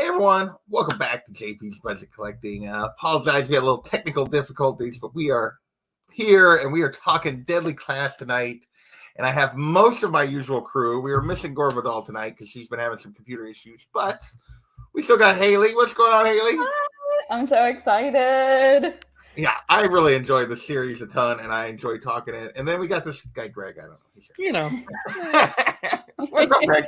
Hey everyone, welcome back to JP's Budget Collecting. Apologize, we had a little technical difficulties, but we are here and we are talking Deadly Class tonight. And I have most of my usual crew. We are missing Gor Vidal tonight because she's been having some computer issues, but we still got Haley. What's going on, Haley? Hi, I'm so excited. Yeah, I really enjoyed the series a ton, and I enjoy talking it. And then we got this guy, Greg. I don't know. You know. What's up, Greg?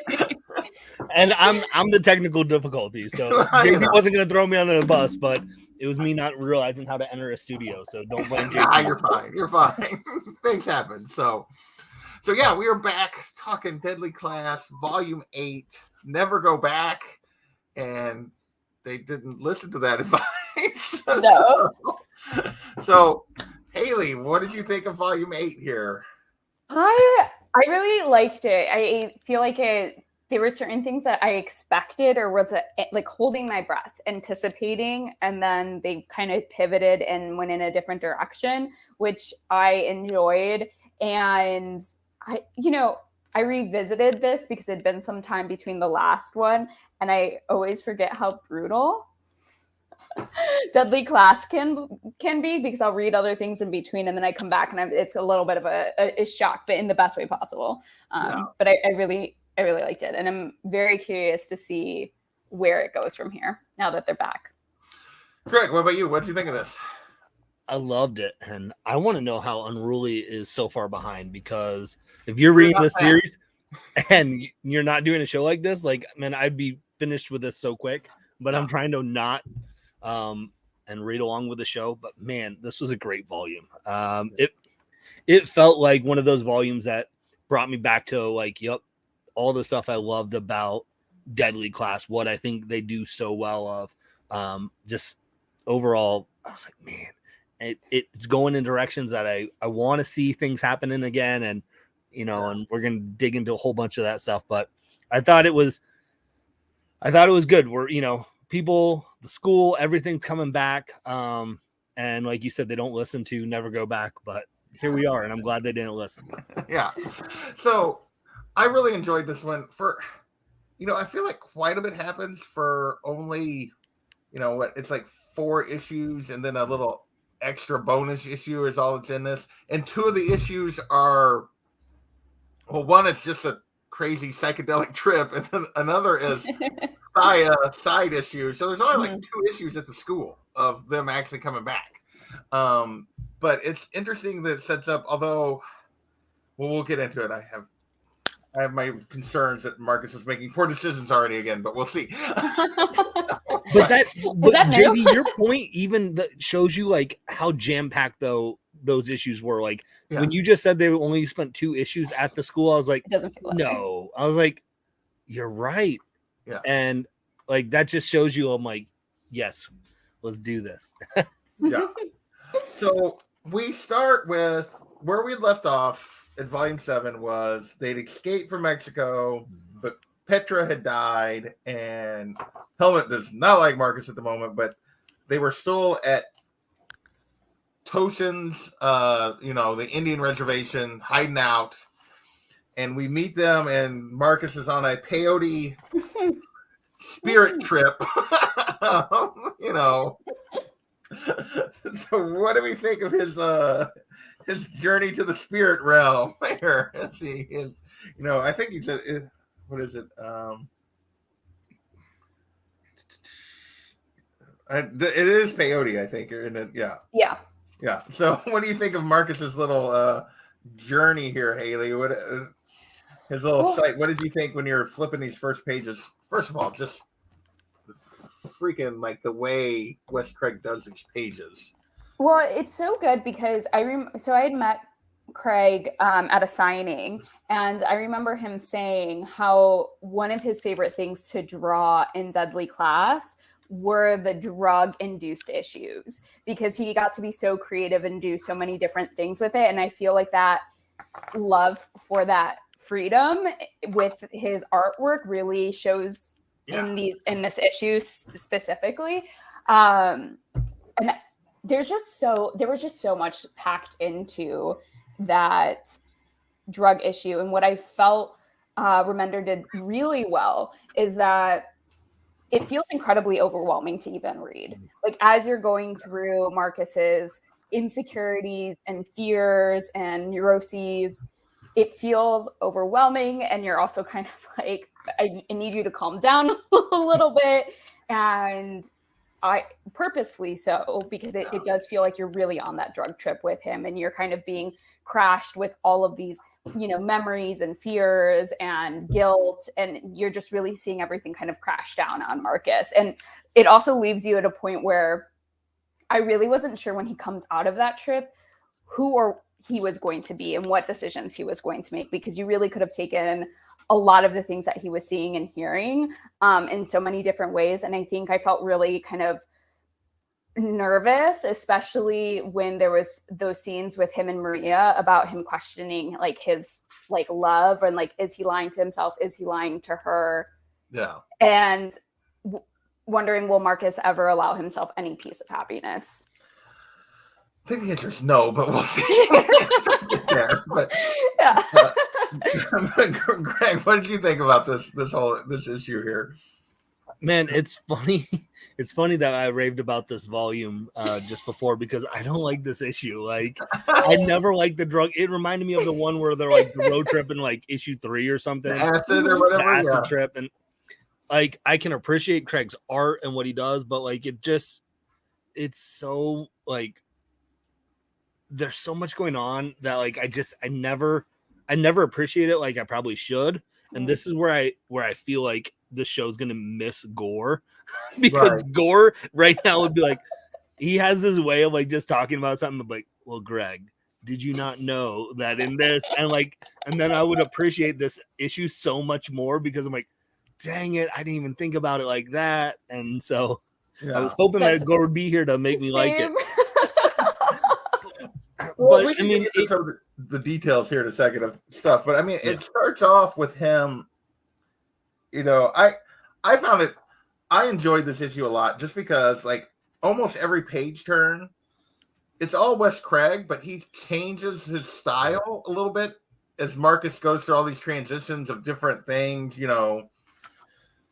And I'm the technical difficulty, so JP wasn't going to throw me under the bus, but it was me not realizing how to enter a studio. So don't blame JP. Nah, you're fine. You're fine. Things happen. So yeah, we are back talking Deadly Class, Volume 8. Never go back, and they didn't listen to that advice. No. So, Haley, what did you think of Volume 8 here? I really liked it. I feel like there were certain things that I expected or was like holding my breath, anticipating, and then they kind of pivoted and went in a different direction, which I enjoyed. And I revisited this because it'd been some time between the last one, and I always forget how brutal Deadly Class can be, because I'll read other things in between and then I come back and it's a little bit of a shock, but in the best way possible. But I really liked it, and I'm very curious to see where it goes from here now that they're back. Greg, what about you? What did you think of this? I loved it, and I want to know how Unruly is so far behind, because if you're reading this series and you're not doing a show like this, like, man, I'd be finished with this so quick, but I'm trying to not and read along with the show. But man, this was a great volume. It felt like one of those volumes that brought me back to, like, all the stuff I loved about Deadly Class, what I think they do so well of. Just overall, I was like, man, it's going in directions that I want to see things happening again. And, and we're going to dig into a whole bunch of that stuff, but I thought it was good. We're, people, the school, everything's coming back. And like you said, they don't listen to Never Go Back, but here we are, and I'm glad they didn't listen. Yeah. So I really enjoyed this one. I feel like quite a bit happens for only, it's like 4 issues, and then a little extra bonus issue is all that's in this. And 2 of the issues are, well, one is just a crazy psychedelic trip, and then another is side issue. So there's only like 2 issues at the school of them actually coming back. But it's interesting that it sets up, although, well, we'll get into it. I have my concerns that Marcus is making poor decisions already again, but we'll see. But JD, your point even that shows you like how jam-packed those issues were. Like when you just said they only spent 2 issues at the school, I was like, it doesn't feel like no. I was like, you're right. Yeah. And like that just shows you, I'm like, yes, let's do this. Yeah. So we start with where we left off in Volume 7 was they'd escaped from Mexico, but Petra had died, and Helmet does not like Marcus at the moment, but they were still at Toshin's, the Indian reservation, hiding out, and we meet them, and Marcus is on a peyote spirit trip. So what do we think of his journey to the spirit realm? Here, let's see. I think he said, what is it? It is peyote, I think. Yeah. So what do you think of Marcus's little journey here, Haley? What his little site? What did you think when you're flipping these first pages? First of all, just freaking like the way Wes Craig does these pages. Well, it's so good because I had met Craig at a signing, and I remember him saying how one of his favorite things to draw in Deadly Class were the drug-induced issues, because he got to be so creative and do so many different things with it. And I feel like that love for that freedom with his artwork really shows in this issue specifically. And there was just so much packed into that drug issue. And what I felt Remender did really well is that it feels incredibly overwhelming to even read. Like as you're going through Marcus's insecurities and fears and neuroses, it feels overwhelming. And you're also kind of like, I need you to calm down a little bit. And I purposefully so, because it does feel like you're really on that drug trip with him and you're kind of being crashed with all of these, memories and fears and guilt. And you're just really seeing everything kind of crash down on Marcus. And it also leaves you at a point where I really wasn't sure when he comes out of that trip who or he was going to be and what decisions he was going to make, because you really could have taken a lot of the things that he was seeing and hearing in so many different ways. And I think I felt really kind of nervous, especially when there was those scenes with him and Maria about him questioning like his like love and like, is he lying to himself? Is he lying to her? Yeah. And wondering, will Marcus ever allow himself any piece of happiness? I think the answer is no, but we'll see. Yeah, but, yeah. Greg, what did you think about this issue here? Man, it's funny. It's funny that I raved about this volume just before, because I don't like this issue. Like, I never liked the drug. It reminded me of the one where they're like the road trip in like issue 3 or something. The acid or whatever. The acid trip. And like, I can appreciate Craig's art and what he does, but like, it's so like, there's so much going on that like, I never appreciate it like I probably should. And this is where I feel like this show's gonna miss Gor, because Gor right now would be like, he has this way of like just talking about something like, well, Greg, did you not know that in this? And then I would appreciate this issue so much more, because I'm like, dang it, I didn't even think about it like that. And so I was hoping that Gor would be here to make me like it. Well, we can get into some of the details here in a second of stuff, but I mean, it starts off with him. I found it. I enjoyed this issue a lot, just because, like, almost every page turn, it's all Wes Craig, but he changes his style a little bit as Marcus goes through all these transitions of different things.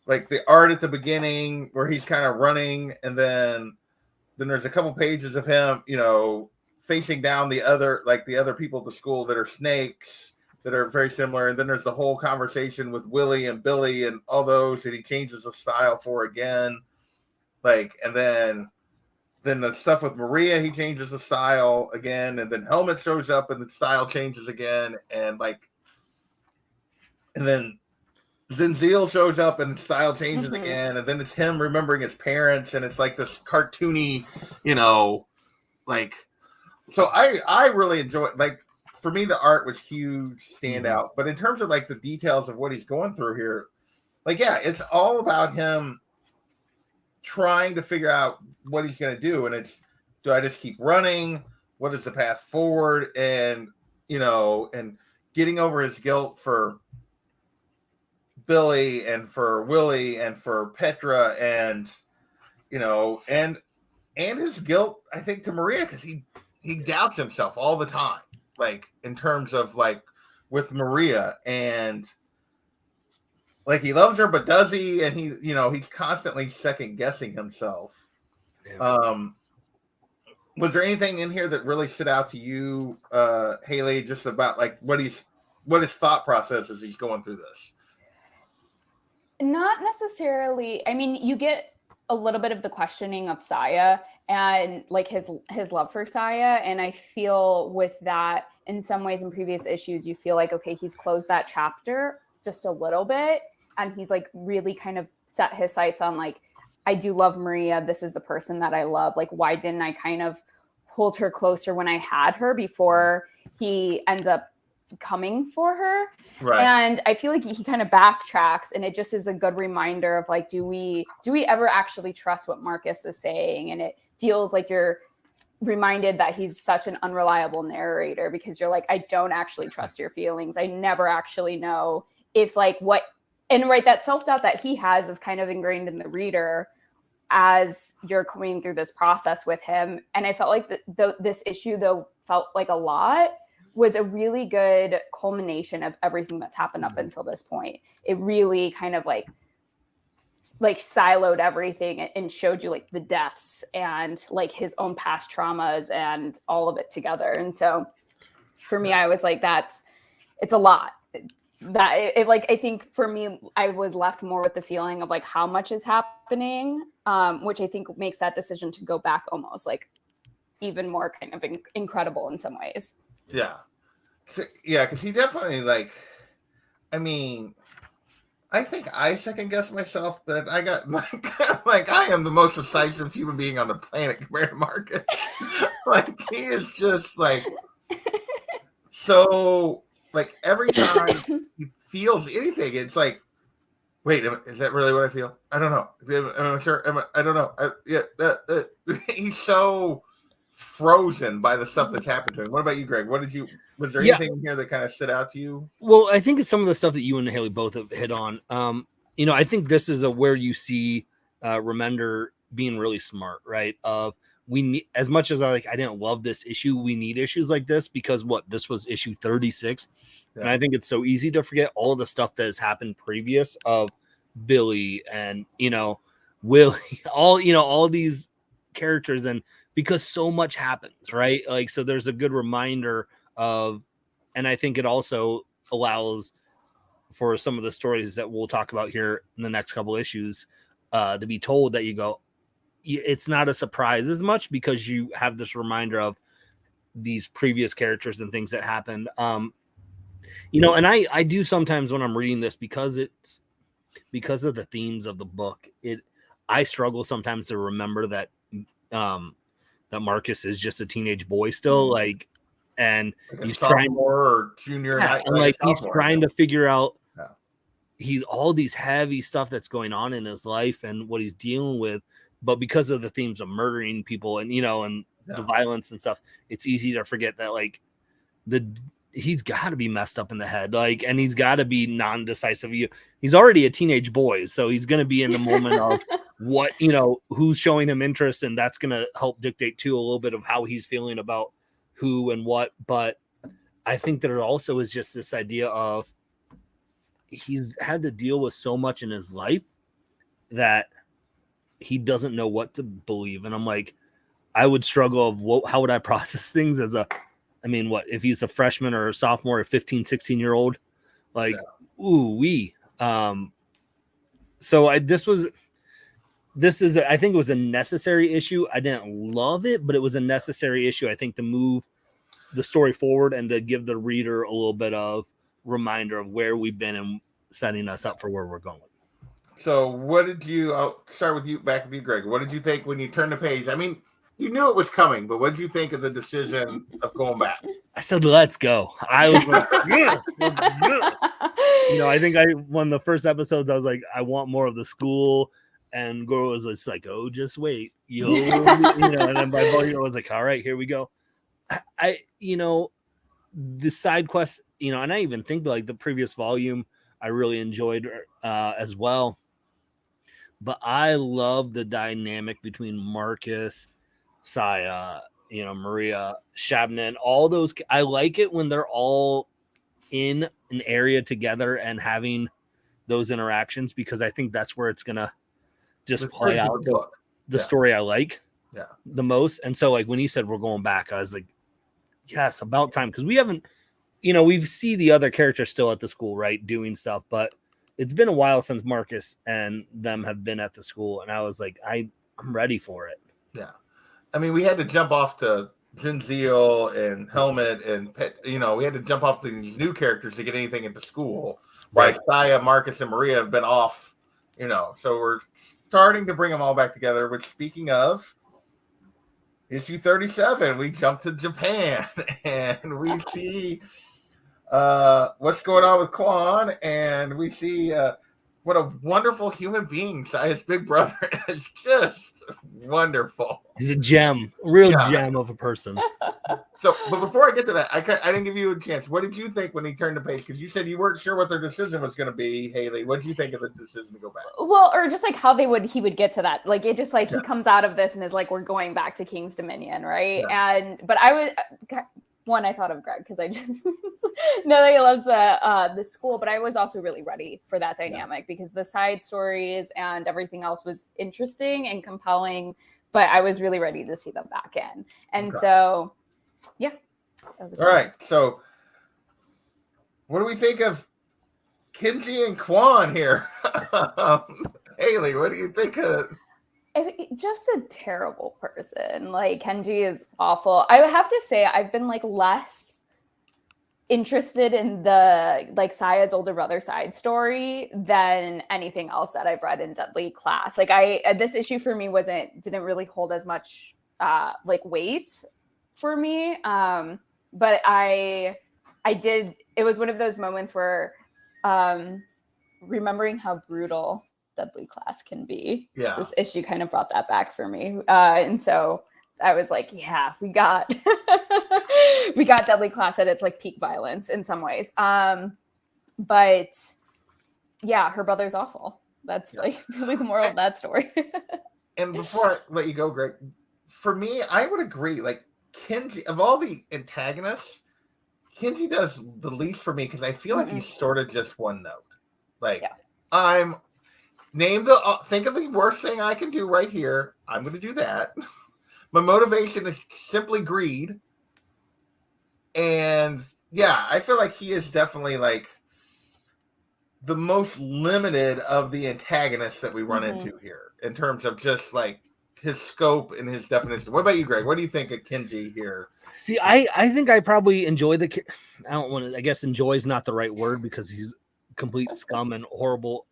Like the art at the beginning where he's kind of running, and then there's a couple pages of him, facing down the other people at the school that are snakes that are very similar. And then there's the whole conversation with Willie and Billy and all those that he changes the style for again. Like, and then the stuff with Maria, he changes the style again. And then Helmet shows up and the style changes again. And then Zenziel shows up and the style changes again. And then it's him remembering his parents. And it's like this cartoony, so I really enjoy it. Like, for me, the art was huge, standout. But in terms of like the details of what he's going through here, like, yeah, it's all about him trying to figure out what he's going to do. And it's, do I just keep running? What is the path forward? And, and getting over his guilt for Billy and for Willie and for Petra and, and his guilt, I think, to Maria, because he doubts himself all the time, like in terms of like with Maria, and like he loves her, but does he? And he's constantly second guessing himself. Yeah. Was there anything in here that really stood out to you, Haley, just about like what his thought process as he's going through this? Not necessarily. I mean, you get a little bit of the questioning of Saya and like his love for Saya. And I feel with that, in some ways in previous issues, you feel like, okay, he's closed that chapter just a little bit. And he's like really kind of set his sights on like, I do love Maria. This is the person that I love. Like, why didn't I kind of hold her closer when I had her before he ends up coming for her? Right. And I feel like he kind of backtracks, and it just is a good reminder of like, do we ever actually trust what Marcus is saying? And it feels like you're reminded that he's such an unreliable narrator, because you're like, I don't actually trust your feelings. I never actually know if like what, and right, that self-doubt that he has is kind of ingrained in the reader as you're going through this process with him. And I felt like this issue, though, felt like a lot, was a really good culmination of everything that's happened up until this point. It really kind of like like siloed everything and showed you like the deaths and like his own past traumas and all of it together. And so for me, I was like, it's a lot. That it like, I think for me, I was left more with the feeling of like how much is happening, which I think makes that decision to go back almost like even more kind of incredible in some ways. Yeah. Yeah, because he definitely like, I mean, I think I second guessed myself that I got like I am the most decisive human being on the planet compared to Marcus. Like he is just like so like every time he feels anything, it's like, wait, is that really what I feel? I don't know. Am I sure? I don't know. He's so frozen by the stuff that's happened to him. What about you, Greg? Was there anything in here that kind of stood out to you? Well, I think it's some of the stuff that you and Haley both have hit on. I think this is where you see Remender being really smart, right? We need, as much as I didn't love this issue, we need issues like this because this was issue 36. Yeah. And I think it's so easy to forget all the stuff that has happened previous of Billy and, Willie, all these characters, and because so much happens, right? Like, so there's a good reminder of, and I think it also allows for some of the stories that we'll talk about here in the next couple issues to be told that you go, it's not a surprise as much because you have this reminder of these previous characters and things that happened. And I do sometimes when I'm reading this because of the themes of the book, I struggle sometimes to remember that that Marcus is just a teenage boy still, like, and like he's trying or junior, and like he's trying to figure out he's all these heavy stuff that's going on in his life and what he's dealing with, but because of the themes of murdering people and the violence and stuff, it's easy to forget that like he's got to be messed up in the head, like, and he's got to be non-decisive. He's already a teenage boy, so he's going to be in the moment of what who's showing him interest, and that's going to help dictate too a little bit of how he's feeling about who and what. But I think that it also is just this idea of he's had to deal with so much in his life that he doesn't know what to believe. And I'm like, I would struggle of how would I process things as if he's a freshman or a sophomore or 15, 16-year-old, like, so this is I think it was a necessary issue. I didn't love it, but it was a necessary issue, I think, to move the story forward and to give the reader a little bit of reminder of where we've been and setting us up for where we're going. So I'll start with you, back with you, Greg. What did you think when you turned the page? I mean, you knew it was coming, but what did you think of the decision of going back? I said, let's go. I was like, yes, let's go. I think one of the first episodes, I was like, I want more of the school. And Gor was just like, oh, just wait. And then by volume, I was like, all right, here we go. The side quest, and I even think like the previous volume, I really enjoyed as well. But I love the dynamic between Marcus, Saya, Maria, Shabnan, all those. I like it when they're all in an area together and having those interactions, because I think that's where it's gonna just play out the story I like the most. And so like when he said we're going back, I was like, yes, about time, because we haven't, we see the other characters still at the school, right, doing stuff, but it's been a while since Marcus and them have been at the school, and I was like, I'm ready for it. Yeah. I mean, we had to jump off to Zinziel and Helmet and Pet. We had to jump off to these new characters to get anything into school. Right. Like Saya, Marcus, and Maria have been off, so we're starting to bring them all back together. Which, speaking of, issue 37, we jump to Japan and we see what's going on with Quan, and we see what a wonderful human being Saya's big brother is. Just wonderful. He's a gem, real gem of a person. So, but before I get to that, I didn't give you a chance. What did you think when he turned the page? Because you said you weren't sure what their decision was going to be, Haley. What did you think of the decision to go back? Well, or just like how he would get to that. Like, it just he comes out of this and is like, we're going back to King's Dominion, right? Yeah. But one, I thought of Greg because I just know that he loves the school, but I was also really ready for that dynamic because the side stories and everything else was interesting and compelling, but I was really ready to see them back in. And so, yeah. That was all right. So what do we think of Kenji and Kwan here? Haley, what do you think of? Just a terrible person. Like, Kenji is awful. I would have to say I've been like less interested in the like Saya's older brother side story than anything else that I've read in Deadly Class. Like, this issue for me didn't really hold as much like weight for me. But I did. It was one of those moments where remembering how brutal Deadly Class can be. Yeah. This issue kind of brought that back for me. And so I was like, yeah, we got Deadly Class at its like peak violence in some ways. But yeah, her brother's awful. That's like really the moral of that story. And before I let you go, Greg, for me, I would agree. Like, Kenji, of all the antagonists, Kenji does the least for me because I feel like he's sort of just one note. Like, think of the worst thing I can do right here. I'm going to do that. My motivation is simply greed. And yeah, I feel like he is definitely like the most limited of the antagonists that we run into here in terms of just like his scope and his definition. What about you, Greg? What do you think of Kenji here? See, I think I probably enjoy I don't want to, I guess enjoy is not the right word because he's complete scum and horrible.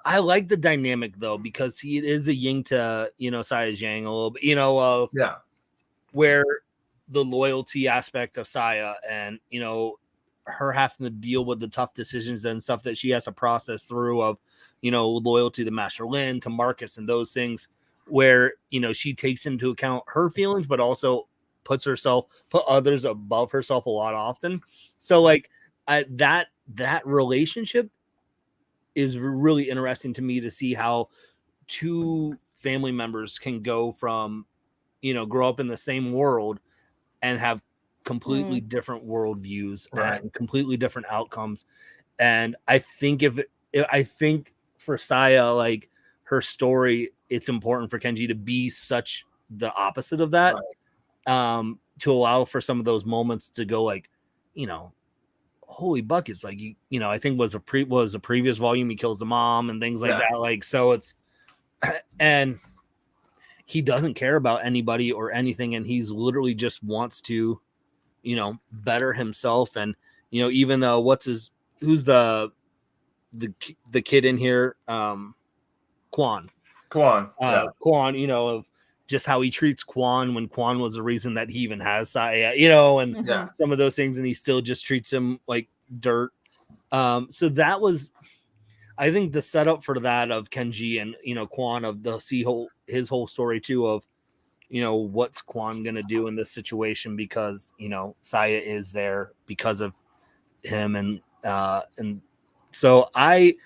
I like the dynamic though, because he is a yin to, Saya's yang a little bit, where the loyalty aspect of Saya and, her having to deal with the tough decisions and stuff that she has to process through of, loyalty to Master Lin, to Marcus and those things where, she takes into account her feelings, but also put others above herself a lot often. So like that relationship is really interesting to me to see how two family members can go from, grow up in the same world and have completely different worldviews and completely different outcomes. And I think I think for Saya, like her story, it's important for Kenji to be such the opposite of that. To allow for some of those moments to go like, holy buckets, like I think was a previous volume he kills the mom and things like that, like, so it's and he doesn't care about anybody or anything, and he's literally just wants to better himself. And even though who's the kid in here, Kwan, of just how he treats Kwan when Kwan was the reason that he even has Saya, and some of those things, and he still just treats him like dirt. So that was, I think, the setup for that of Kenji and Kwan, of his whole story too, of what's Kwan gonna do in this situation, because Saya is there because of him, and so I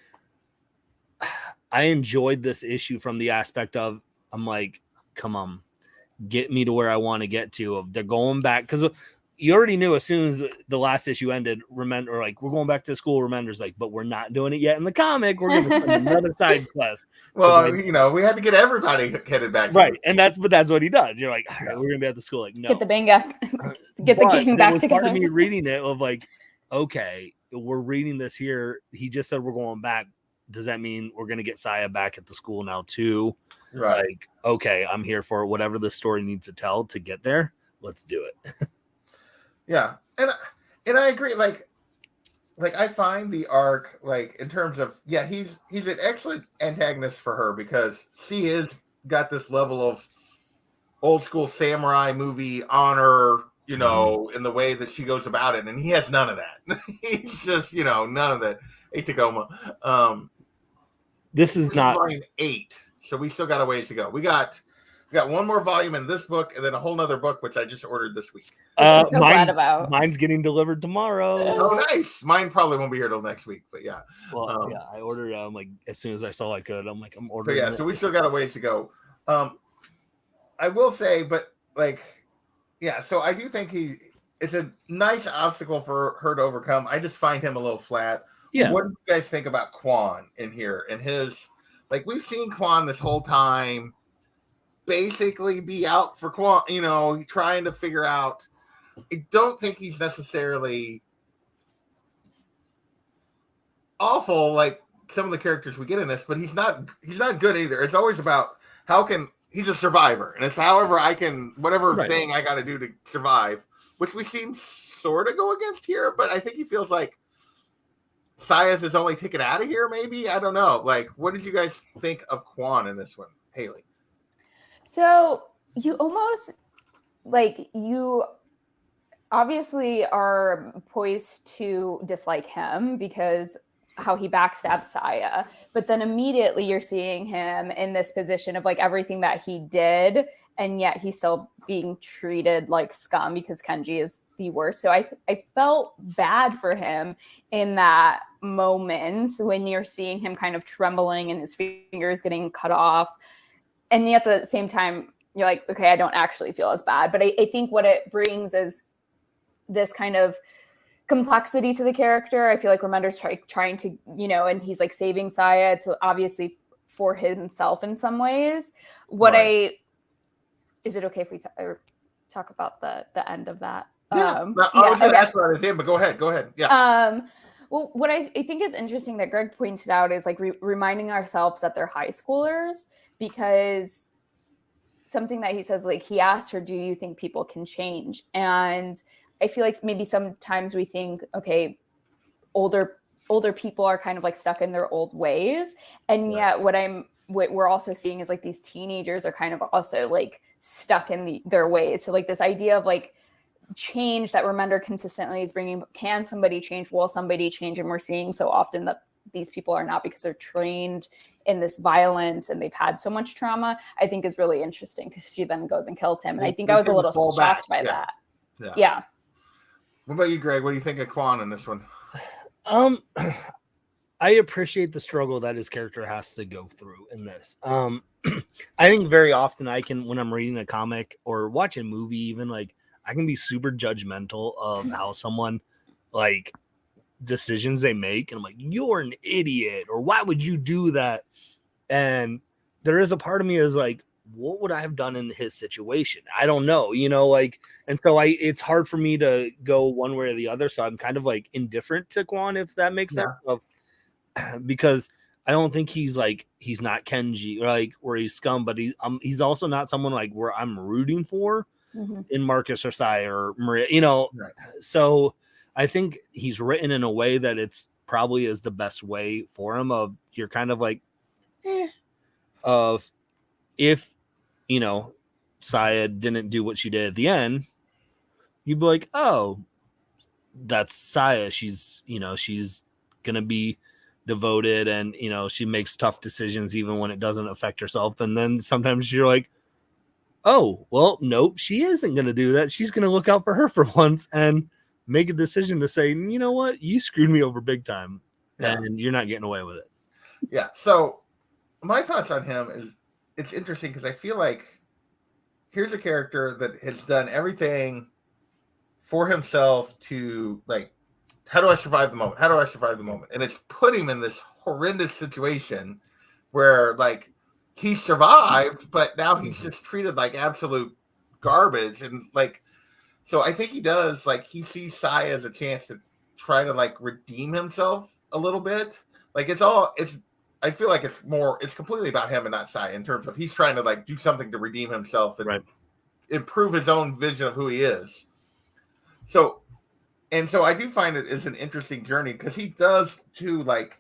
enjoyed this issue from the aspect of, I'm like, come on, get me to where I want to get to. Of they're going back, because you already knew as soon as the last issue ended, remember, like, we're going back to school. Remender's like, but we're not doing it yet in the comic. We're going to send another side quest. Well, we had to get everybody headed back, right? And that's what he does. You're like, all right, we're going to be at the school. Like, no, get the gang back together. Part of me reading it of like, okay, we're reading this here. He just said we're going back. Does that mean we're going to get Saya back at the school now too? Right. Like, okay, I'm here for whatever the story needs to tell to get there. Let's do it. Yeah. And I agree. Like I find the arc, like, in terms of, he's an excellent antagonist for her, because she is got this level of old school samurai movie honor, in the way that she goes about it. And he has none of that. He's just, none of that. Hey, Tacoma. This is not volume 8, so we still got a ways to go. We got one more volume in this book, and then a whole nother book which I just ordered this week. I'm so glad about. Mine's getting delivered tomorrow. Oh, nice! Mine probably won't be here till next week, but yeah. Well, I ordered like as soon as I saw I could. I'm like, I'm ordering. So so we still got a ways to go. I will say, but like, so I do think it's a nice obstacle for her to overcome. I just find him a little flat. Yeah. What do you guys think about Quan in here and his, like, we've seen Quan this whole time basically be out for Quan, you know, trying to figure out. I don't think he's necessarily awful like some of the characters we get in this, but he's not good either. It's always about how can he's a survivor, and it's however I can whatever thing I got to do to survive, which we seem sort of go against here. But I think he feels like Sias is only taken out of here. Maybe I don't know. Like, what did you guys think of Quan in this one, Haley? So you almost like you obviously are poised to dislike him because how he backstabbed Saya, but then immediately you're seeing him in this position of like everything that he did, and yet he's still being treated like scum because Kenji is the worst. So I felt bad for him in that moment when you're seeing him kind of trembling and his fingers getting cut off. And yet at the same time, you're like, okay, I don't actually feel as bad. But I think what it brings is this kind of complexity to the character. I feel like Remender's trying to, you know, and he's like saving Saya. It's obviously for himself in some ways. Is it okay if we talk about the end of that? Yeah, I was going to ask about it again, but go ahead. Yeah. Well, what I think is interesting that Greg pointed out is like reminding ourselves that they're high schoolers, because something that he says, like he asked her, do you think people can change? And I feel like maybe sometimes we think, okay, older people are kind of like stuck in their old ways. And yet what we're also seeing is like these teenagers are kind of also like stuck in their ways. So like this idea of like change that Remender consistently is bringing, can somebody change? Will somebody change? And we're seeing so often that these people are not, because they're trained in this violence and they've had so much trauma, I think is really interesting, because she then goes and kills him. And I think I was a little shocked by that. Yeah. What about you, Greg? What do you think of Quan in this one? I appreciate the struggle that his character has to go through in this. I think very often when I'm reading a comic or watching a movie, even like I can be super judgmental of how someone like decisions they make, and I'm like, you're an idiot, or why would you do that? And there is a part of me is like, what would I have done in his situation? I don't know, you know, like, and so it's hard for me to go one way or the other. So I'm kind of like indifferent to Quan, if that makes sense, because I don't think he's not Kenji, like where he's scum, but he's also not someone like where I'm rooting for in Marcus or Sai or Maria, you know. So I think he's written in a way that it's probably is the best way for him. Of you're kind of like, of if, you know, Saya didn't do what she did at the end, you'd be like, oh, that's Saya. She's, you know, she's gonna be devoted, and you know, she makes tough decisions even when it doesn't affect herself. And then sometimes you're like, oh, well, nope, she isn't gonna do that. She's gonna look out for her for once and make a decision to say, you know what, you screwed me over big time, and you're not getting away with it. Yeah. So my thoughts on him is, it's interesting because I feel like here's a character that has done everything for himself to like, how do I survive the moment? How do I survive the moment? And it's put him in this horrendous situation where like he survived, but now he's just treated like absolute garbage. And like, so I think he does, like, he sees Sai as a chance to try to like redeem himself a little bit. Like I feel like it's completely about him and not Sai, in terms of he's trying to like do something to redeem himself and improve his own vision of who he is. So I do find it is an interesting journey, because he does too, like,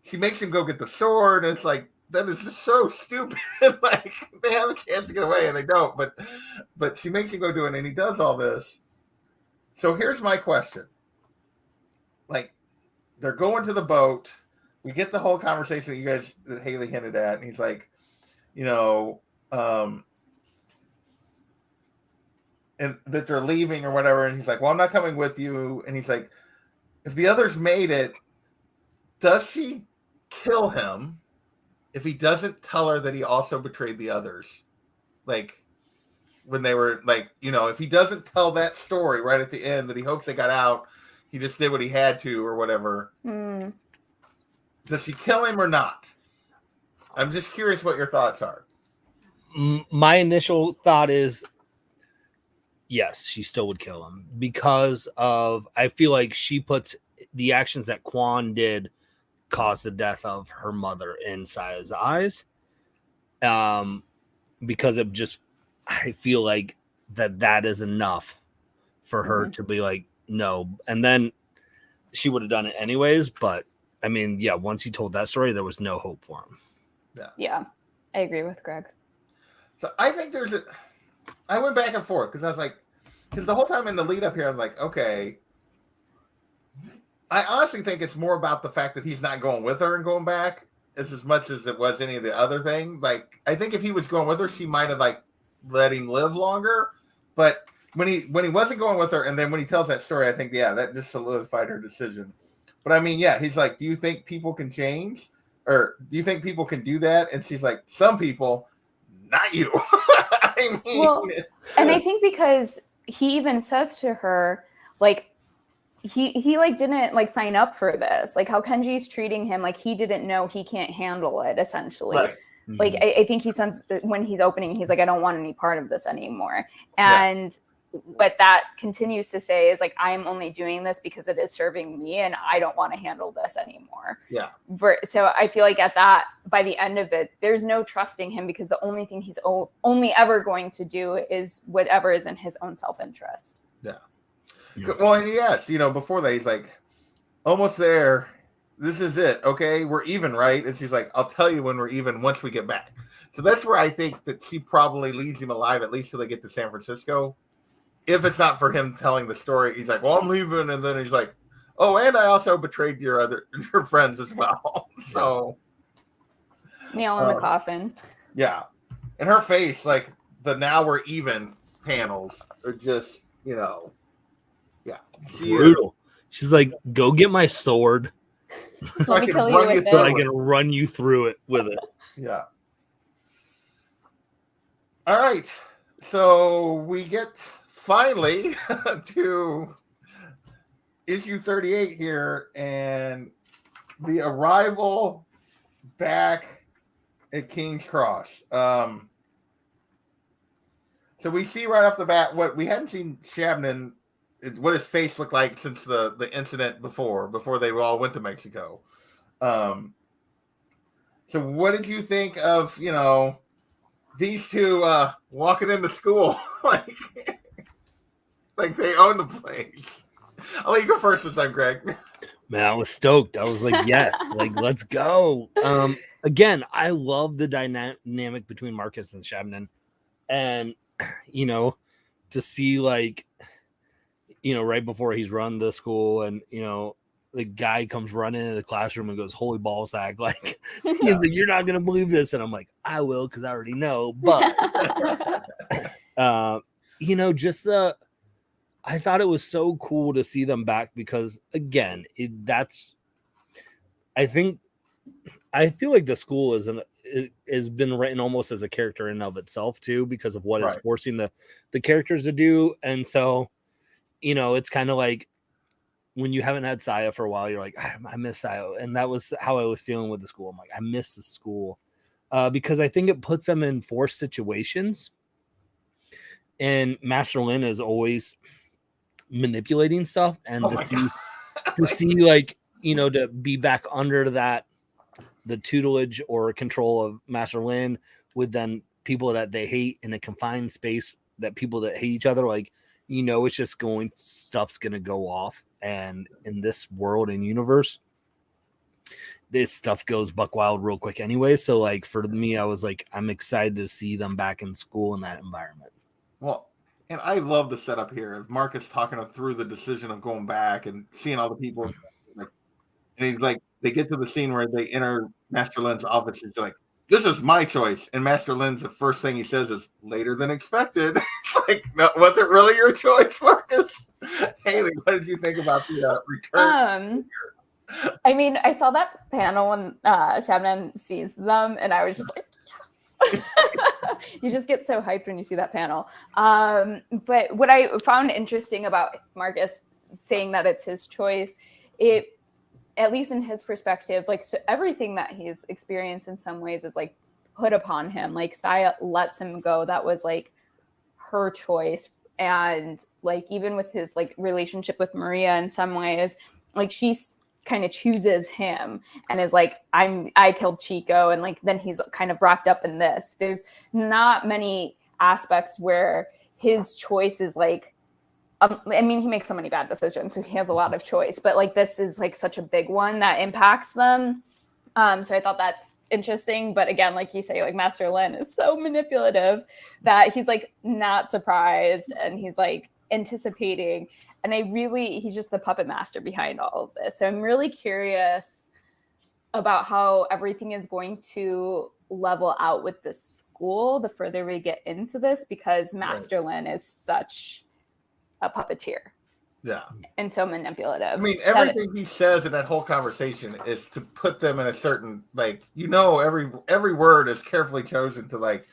she makes him go get the sword, and it's like, that is just so stupid. Like, they have a chance to get away and they don't, but she makes him go do it, and he does all this. So here's my question. Like, they're going to the boat. We get the whole conversation that Haley hinted at, and he's like, you know, and that they're leaving or whatever, and he's like, well, I'm not coming with you. And he's like, if the others made it, does she kill him if he doesn't tell her that he also betrayed the others? Like, when they were like, if he doesn't tell that story right at the end that he hopes they got out, he just did what he had to or whatever. Does she kill him or not? I'm just curious what your thoughts are. My initial thought is yes, she still would kill him because I feel like she puts the actions that Quan did caused the death of her mother in Saya's eyes. Because of just, I feel like that is enough for her to be like, no. And then she would have done it anyways. But I mean, yeah, once he told that story, there was no hope for him. Yeah, I agree with Greg. So I think I went back and forth because I was like, because the whole time in the lead up here, I was like, okay. I honestly think it's more about the fact that he's not going with her and going back as much as it was any of the other thing. Like, I think if he was going with her, she might have like let him live longer. But when he wasn't going with her, and then when he tells that story, I think, yeah, that just solidified her decision. But I mean, yeah, he's like, do you think people can change? Or do you think people can do that? And she's like, some people, not you. I mean, well, and I think because he even says to her, like, he like didn't like sign up for this. Like how Kenji's treating him, like he didn't know he can't handle it, essentially. Right. Like I think he sends when he's opening, he's like, I don't want any part of this anymore. And what that continues to say is like, I am only doing this because it is serving me and I don't want to handle this anymore. Yeah. So I feel like at that, by the end of it, there's no trusting him because the only thing he's only ever going to do is whatever is in his own self-interest. Yeah. Well, and yes, before that, he's like, almost there. This is it. Okay, we're even, right? And she's like, I'll tell you when we're even once we get back. So that's where I think that she probably leaves him alive, at least till they get to San Francisco. If it's not for him telling the story, he's like, well, I'm leaving. And then he's like, oh, and I also betrayed your friends as well. So. Nail in the coffin. Yeah. And her face, like the now we're even panels are just, yeah. Brutal. She's like, go get my sword. Let me kill you with it. So I can run you through it with it. Yeah. All right. So we get finally to issue 38 here and the arrival back at King's Cross. So we see right off the bat what we hadn't seen Shabnan, what his face looked like since the incident before they all went to Mexico. So what did you think of, these two walking into school like they own the place? I'll let you go first this time, Greg. Man, I was stoked. I was like, yes, like let's go. Again, I love the dynamic between Marcus and Shabnan. And to see like right before he's run the school and the guy comes running into the classroom and goes, holy ball sack, like he's like, you're not gonna believe this. And I'm like, I will, because I already know. But I thought it was so cool to see them back because again, I feel like the school has been written almost as a character in of itself too, because of what it's forcing the characters to do. And so, it's kind of like when you haven't had Saya for a while, you're like, I miss Saya. And that was how I was feeling with the school. I'm like, I miss the school because I think it puts them in forced situations. And Master Lin is always manipulating stuff, and to see like, to be back under the tutelage or control of Master Lin with then people that they hate in a confined space, that people that hate each other, like, it's just stuff's going to go off. And in this world and universe, this stuff goes buck wild real quick anyway. So like for me, I was like, I'm excited to see them back in school in that environment. Well, and I love the setup here of Marcus talking through the decision of going back and seeing all the people. And he's like, they get to the scene where they enter Master Lin's office. He's like, this is my choice. And Master Lin's, the first thing he says is, later than expected. Like, no, was it really your choice, Marcus? Haley, what did you think about the return? I mean, I saw that panel when Shabnan sees them, and I was just like, yes. You just get so hyped when you see that panel. But what I found interesting about Marcus saying that it's his choice, at least in his perspective, like, so everything that he's experienced in some ways is like put upon him. Like, Saya lets him go. That was like her choice. And like, even with his like relationship with Maria, in some ways, like, she's kind of chooses him and is like, I killed Chico, and like then he's kind of wrapped up in this. There's not many aspects where his choice is like, I mean, he makes so many bad decisions, so he has a lot of choice, but like this is like such a big one that impacts them. So I thought that's interesting. But again, like you say, like Master Lin is so manipulative that he's like not surprised, and he's like anticipating, and he's just the puppet master behind all of this. So I'm really curious about how everything is going to level out with the school the further we get into this, because Master Lin is such a puppeteer. Yeah. And so manipulative. I mean, everything he says in that whole conversation is to put them in a certain, like, every word is carefully chosen to like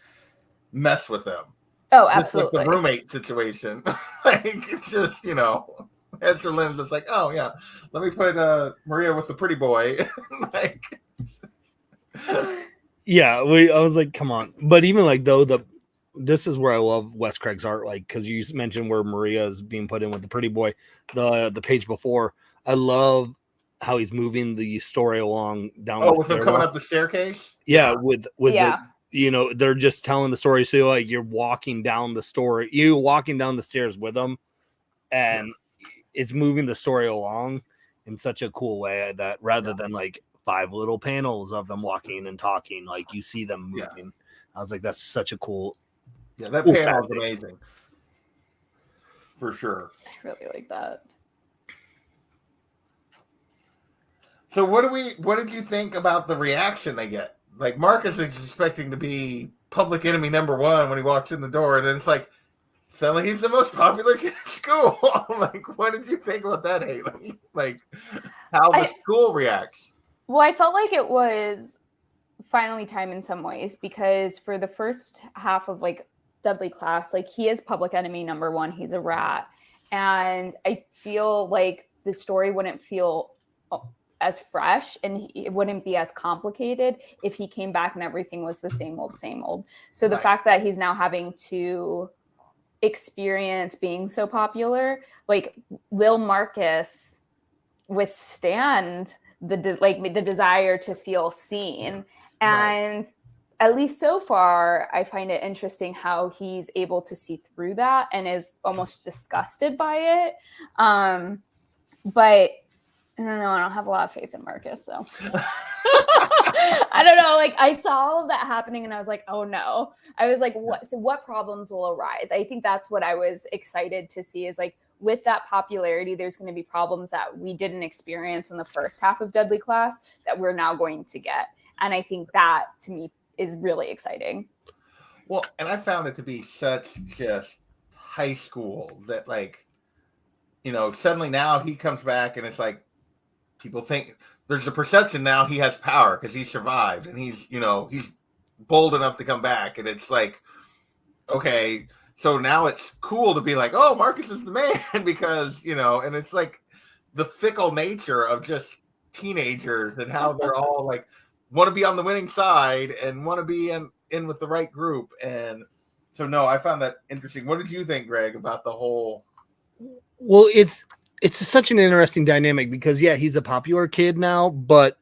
mess with them. Oh, absolutely. Just like the roommate situation. Like, it's just, Esther Lynn's just like, oh yeah, let me put Maria with the pretty boy. Like, yeah, I was like, come on. But even like this is where I love Wes Craig's art, like, because you mentioned where Maria is being put in with the pretty boy, the page before. I love how he's moving the story along down. Oh, with him coming up the staircase. Yeah, with they're just telling the story. So like you're walking down the stairs with them, and it's moving the story along in such a cool way that rather than like 5 little panels of them walking and talking, like you see them moving. Yeah. I was like, that's such a cool. Yeah, that panel is amazing. For sure. I really like that. So what did you think about the reaction they get? Like, Marcus is expecting to be public enemy number 1 when he walks in the door, and then it's like, suddenly he's the most popular kid at school. Like, what did you think about that, Haley? Like, how the school reacts? Well, I felt like it was finally time in some ways, because for the first half of like Deadly Class, like, he is public enemy number 1. He's a rat. And I feel like the story wouldn't feel as fresh, and it wouldn't be as complicated if he came back and everything was the same old. So the fact that he's now having to experience being so popular, like, will Marcus withstand the desire to feel seen? And at least so far, I find it interesting how he's able to see through that and is almost disgusted by it. But I don't know. I don't have a lot of faith in Marcus, so I don't know. Like, I saw all of that happening, and I was like, "Oh no!" I was like, "What? So what problems will arise?" I think that's what I was excited to see. Is like, with that popularity, there's going to be problems that we didn't experience in the first half of Deadly Class that we're now going to get, and I think that to me is really exciting. Well, and I found it to be such just high school that, like, suddenly now he comes back, and it's like, people think there's a perception now he has power because he survived, and he's bold enough to come back. And it's like, okay, so now it's cool to be like, oh, Marcus is the man, because, and it's like the fickle nature of just teenagers and how they're all like, want to be on the winning side and want to be in with the right group. And so, no, I found that interesting. What did you think, Greg, about the whole? Well, it's such an interesting dynamic because, yeah, he's a popular kid now, but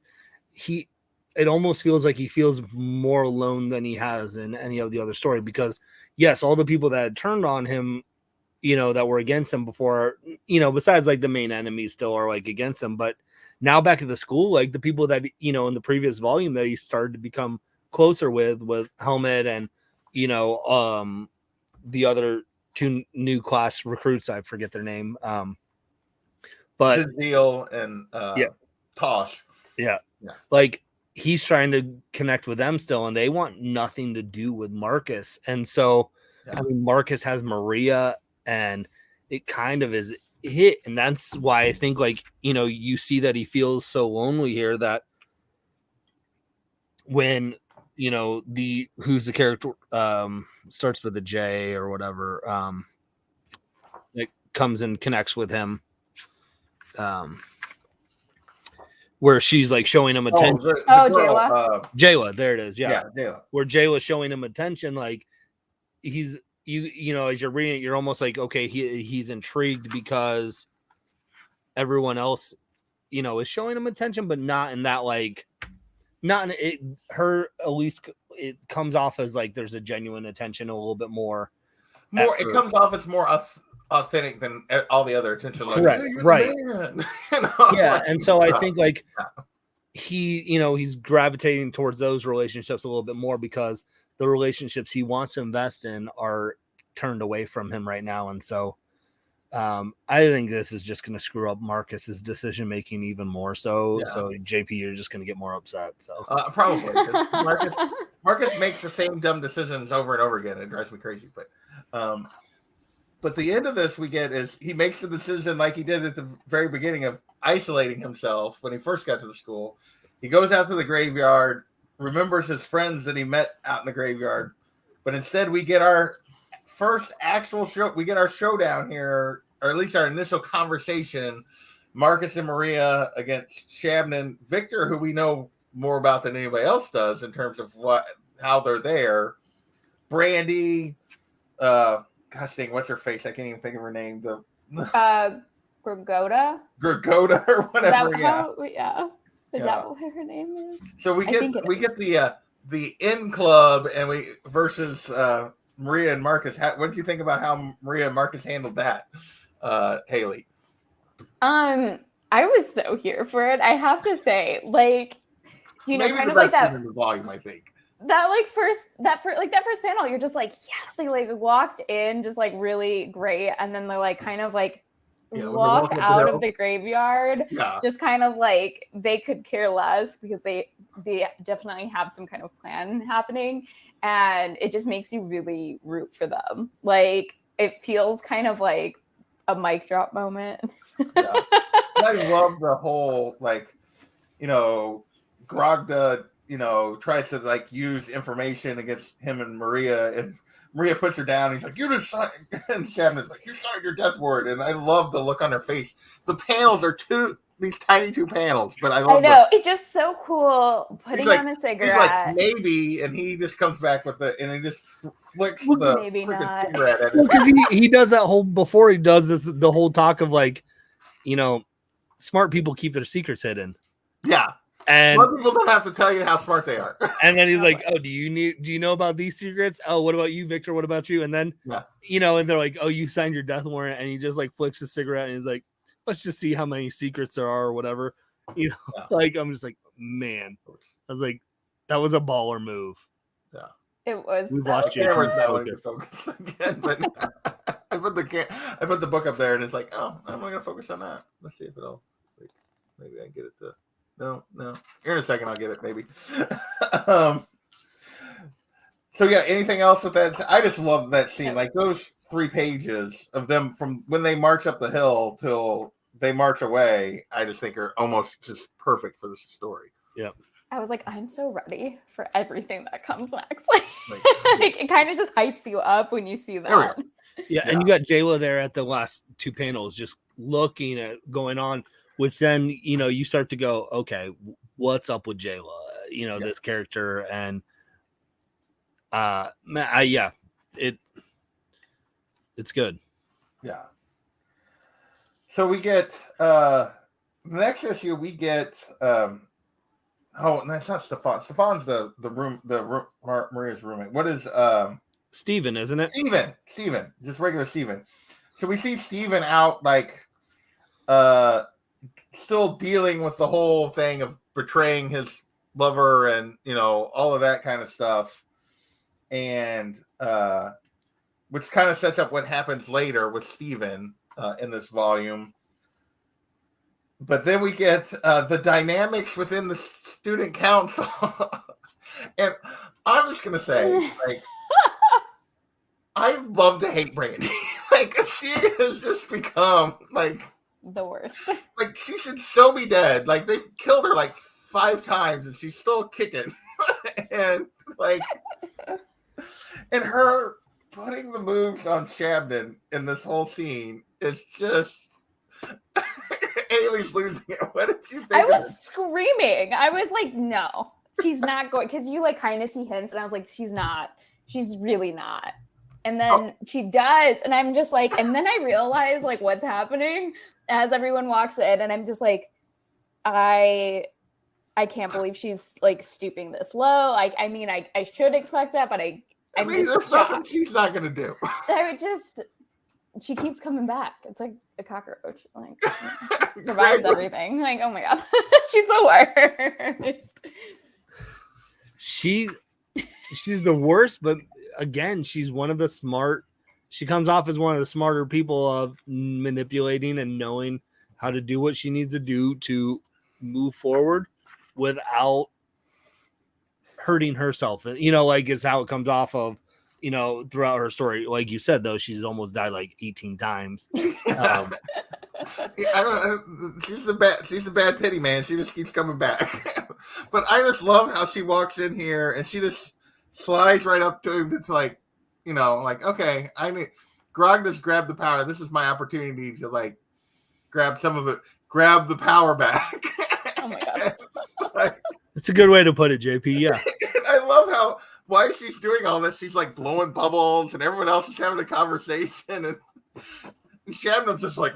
it almost feels like he feels more alone than he has in any of the other story, because, yes, all the people that had turned on him, that were against him before, besides like the main enemies still are like against him, but now back at the school, like the people that, in the previous volume that he started to become closer with Helmet and, the other 2 new class recruits, I forget their name. But Zeal and Tosh. Yeah. Like, he's trying to connect with them still, and they want nothing to do with Marcus. And so, I mean, Marcus has Maria, and it kind of is hit. And that's why I think, like, you see that he feels so lonely here, that when you know, who's the character starts with a J or whatever, that comes and connects with him, where she's like showing him attention. Jayla. Jayla, there it is. Yeah, Jayla. Where Jayla's showing him attention, like he's you know, as you're reading it, you're almost like, okay, he's intrigued because everyone else, you know, is showing him attention, but not in that, like, not in it. Her, at least, it comes off as like there's a genuine attention a little bit more. It comes off as more authentic than all the other attention. Like, correct, hey, right? You know, yeah, like, and so I think like he's gravitating towards those relationships a little bit more because the relationships he wants to invest in are turned away from him right now, and so I think this is just going to screw up Marcus's decision making even more. So, so JP, you're just going to get more upset. So probably Marcus makes the same dumb decisions over and over again. It drives me crazy. But the end of this we get is he makes the decision like he did at the very beginning of isolating himself when he first got to the school. He goes out to the graveyard, remembers his friends that he met out in the graveyard, but instead we get our first actual show. We get our showdown here, or at least our initial conversation. Marcus and Maria against Shabnam, Victor, who we know more about than anybody else does in terms of how they're there. Brandy, gosh dang, what's her face? I can't even think of her name. Grigoda or whatever. Is that what her name is? So we get the in club and we versus Maria and Marcus. What did you think about how Maria and Marcus handled that, Haley? I was so here for it. I have to say, like, you know, maybe kind of like that in the volume, I think. That first panel, you're just like, yes, they like walked in just like really great, and then they're like kind of like walk out of the graveyard, just kind of like they could care less because they definitely have some kind of plan happening, and it just makes you really root for them. Like it feels kind of like a mic drop moment. I love the whole, like, you know, Grogda, you know, tries to like use information against him and Maria, and Maria puts her down. He's like, "You just signed," and Shabnam's like, "You signed your death warrant." And I love the look on her face. The panels are these tiny two panels, but I know it's just so cool. Putting on a cigarette, he's like, maybe, and he just comes back with it, and he just flicks the cigarette at him. Because he does that whole before he does this, the whole talk of like, you know, smart people keep their secrets hidden. Yeah. And most people don't have to tell you how smart they are. And then he's like, "Oh, do you know about these secrets? Oh, what about you, Victor? What about you?" And then, you know, and they're like, "Oh, you signed your death warrant," and he just like flicks his cigarette and he's like, "Let's just see how many secrets there are or whatever." You know, like I'm just like, man, I was like, that was a baller move. Yeah, it was. We've lost again, but I put the book up there and it's like, oh, I'm not gonna focus on that. Let's see if it'll. Maybe I can get it to. No. Here in a second, I'll get it. Maybe. So yeah, anything else with that? I just love that scene. Like those 3 pages of them from when they march up the hill till they march away. I just think are almost just perfect for this story. Yeah. I was like, I'm so ready for everything that comes next. Like it kind of just hypes you up when you see that. Yeah, and you got Jayla there at the last 2 panels, just looking at going on. Which then, you know, you start to go, okay, what's up with Jayla? You know, this character, and it's good. Yeah. So we get the next issue. We get oh, that's not Stefan. Stefan's the Maria's roommate. What is Steven, isn't it? Steven, just regular Steven. So we see Steven out like still dealing with the whole thing of betraying his lover and, you know, all of that kind of stuff. And which kind of sets up what happens later with Steven in this volume. But then we get the dynamics within the student council. And I'm just going to say, like, I love to hate Brandy. Like, she has just become, like, the worst. Like, she should so be dead. Like, they've killed her like 5 times and she's still kicking. And Like, and her putting the moves on Shabnon in this whole scene is just Ailey's losing it. What did you think? I was screaming. I was like, no, she's not going, because you like kind of see hints, and I was like, she's not. She's really not. And then she does, and I'm just like, and then I realize like what's happening as everyone walks in, and I'm just like, I can't believe she's like stooping this low. I mean, I should expect that, but I'm mean, there's something she's not gonna do. She keeps coming back. It's like a cockroach. Like survives everything. Like, oh my god, she's the worst. She's the worst, but again, she's one of the smart. She comes off as one of the smarter people of manipulating and knowing how to do what she needs to do to move forward without hurting herself. You know, like is how it comes off of, you know, throughout her story. Like you said, though, she's almost died like 18 times. I don't know. She's the bad pity man. She just keeps coming back. But I just love how she walks in here and she just slides right up to him. It's like, you know, like, okay, I mean, Grog just grabbed the power. This is my opportunity to like grab some of it, grab the power back. Oh my god. Like, that's a good way to put it, JP. Yeah. And I love how while she's doing all this, she's like blowing bubbles and everyone else is having a conversation and Shabnam's just like,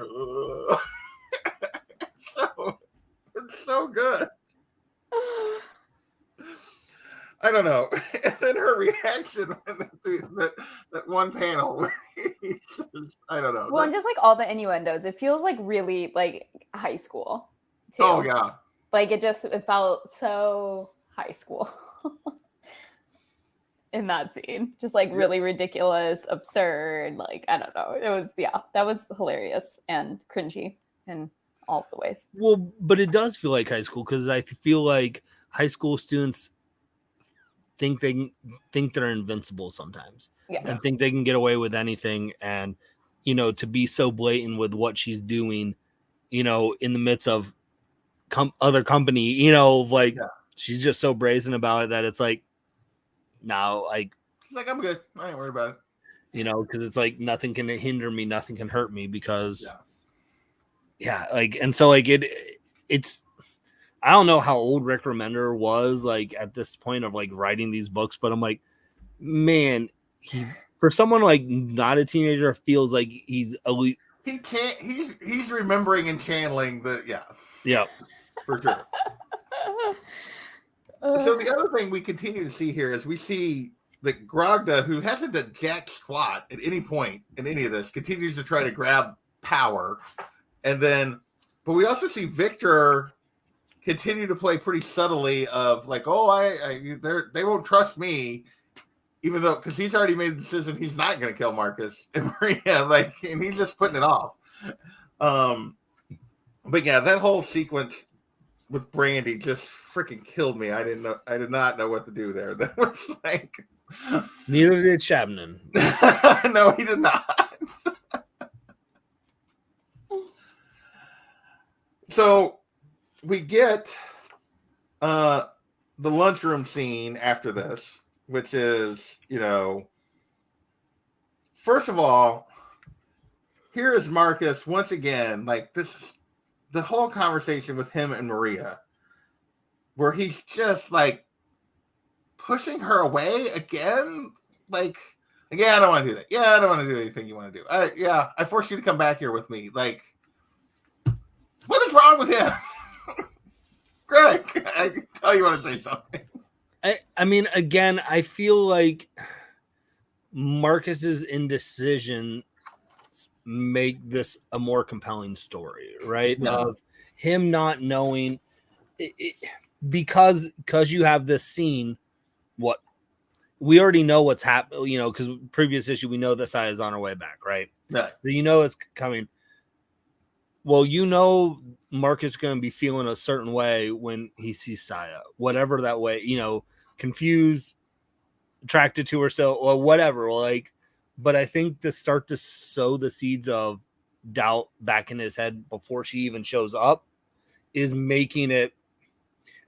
it's so good. I don't know. And then her reaction when that one panel where he says, I don't know. Well, and just like all the innuendos, it feels like really like high school too. Oh yeah. Like it felt so high school in that scene. Just like really ridiculous, absurd. Like, I don't know. It was, that was hilarious and cringy in all of the ways. Well, but it does feel like high school because I feel like high school students think they're invincible sometimes and think they can get away with anything. And, you know, to be so blatant with what she's doing, you know, in the midst of other company, you know, like she's just so brazen about it that it's like, now, like, she's like, I'm good. I ain't worried about it. You know, because it's like nothing can hinder me, nothing can hurt me because, like, and so like it's. I don't know how old Rick Remender was like at this point of like writing these books, but I'm like, man, for someone like not a teenager feels like he's elite. He's remembering and channeling yeah, for sure. So the other thing we continue to see here is we see that Grogda, who hasn't done jack squat at any point in any of this, continues to try to grab power, but we also see Victor continue to play pretty subtly of like, they won't trust me, even though because he's already made the decision he's not going to kill Marcus and Maria, like, and he's just putting it off. But yeah, that whole sequence with Brandy just freaking killed me. I did not know what to do there. That was like, neither did Shabnon. No, he did not. So we get the lunchroom scene after this, which is, you know, first of all, here is Marcus once again, like the whole conversation with him and Maria, where he's just like pushing her away again. Like, yeah, I don't want to do that. Yeah, I don't want to do anything you want to do. I forced you to come back here with me. Like, what is wrong with him? Greg, I can tell you want to say something. I mean, again, I feel like Marcus's indecision make this a more compelling story, right? Yeah. Of him not knowing because you have this scene, what we already know what's happening, you know, because previous issue we know this side is on her way back, right? Yeah. So you know it's coming. Well, you know Marcus is going to be feeling a certain way when he sees Saya, whatever that way, you know, confused, attracted to herself, or whatever. Like, but I think to start to sow the seeds of doubt back in his head before she even shows up is making it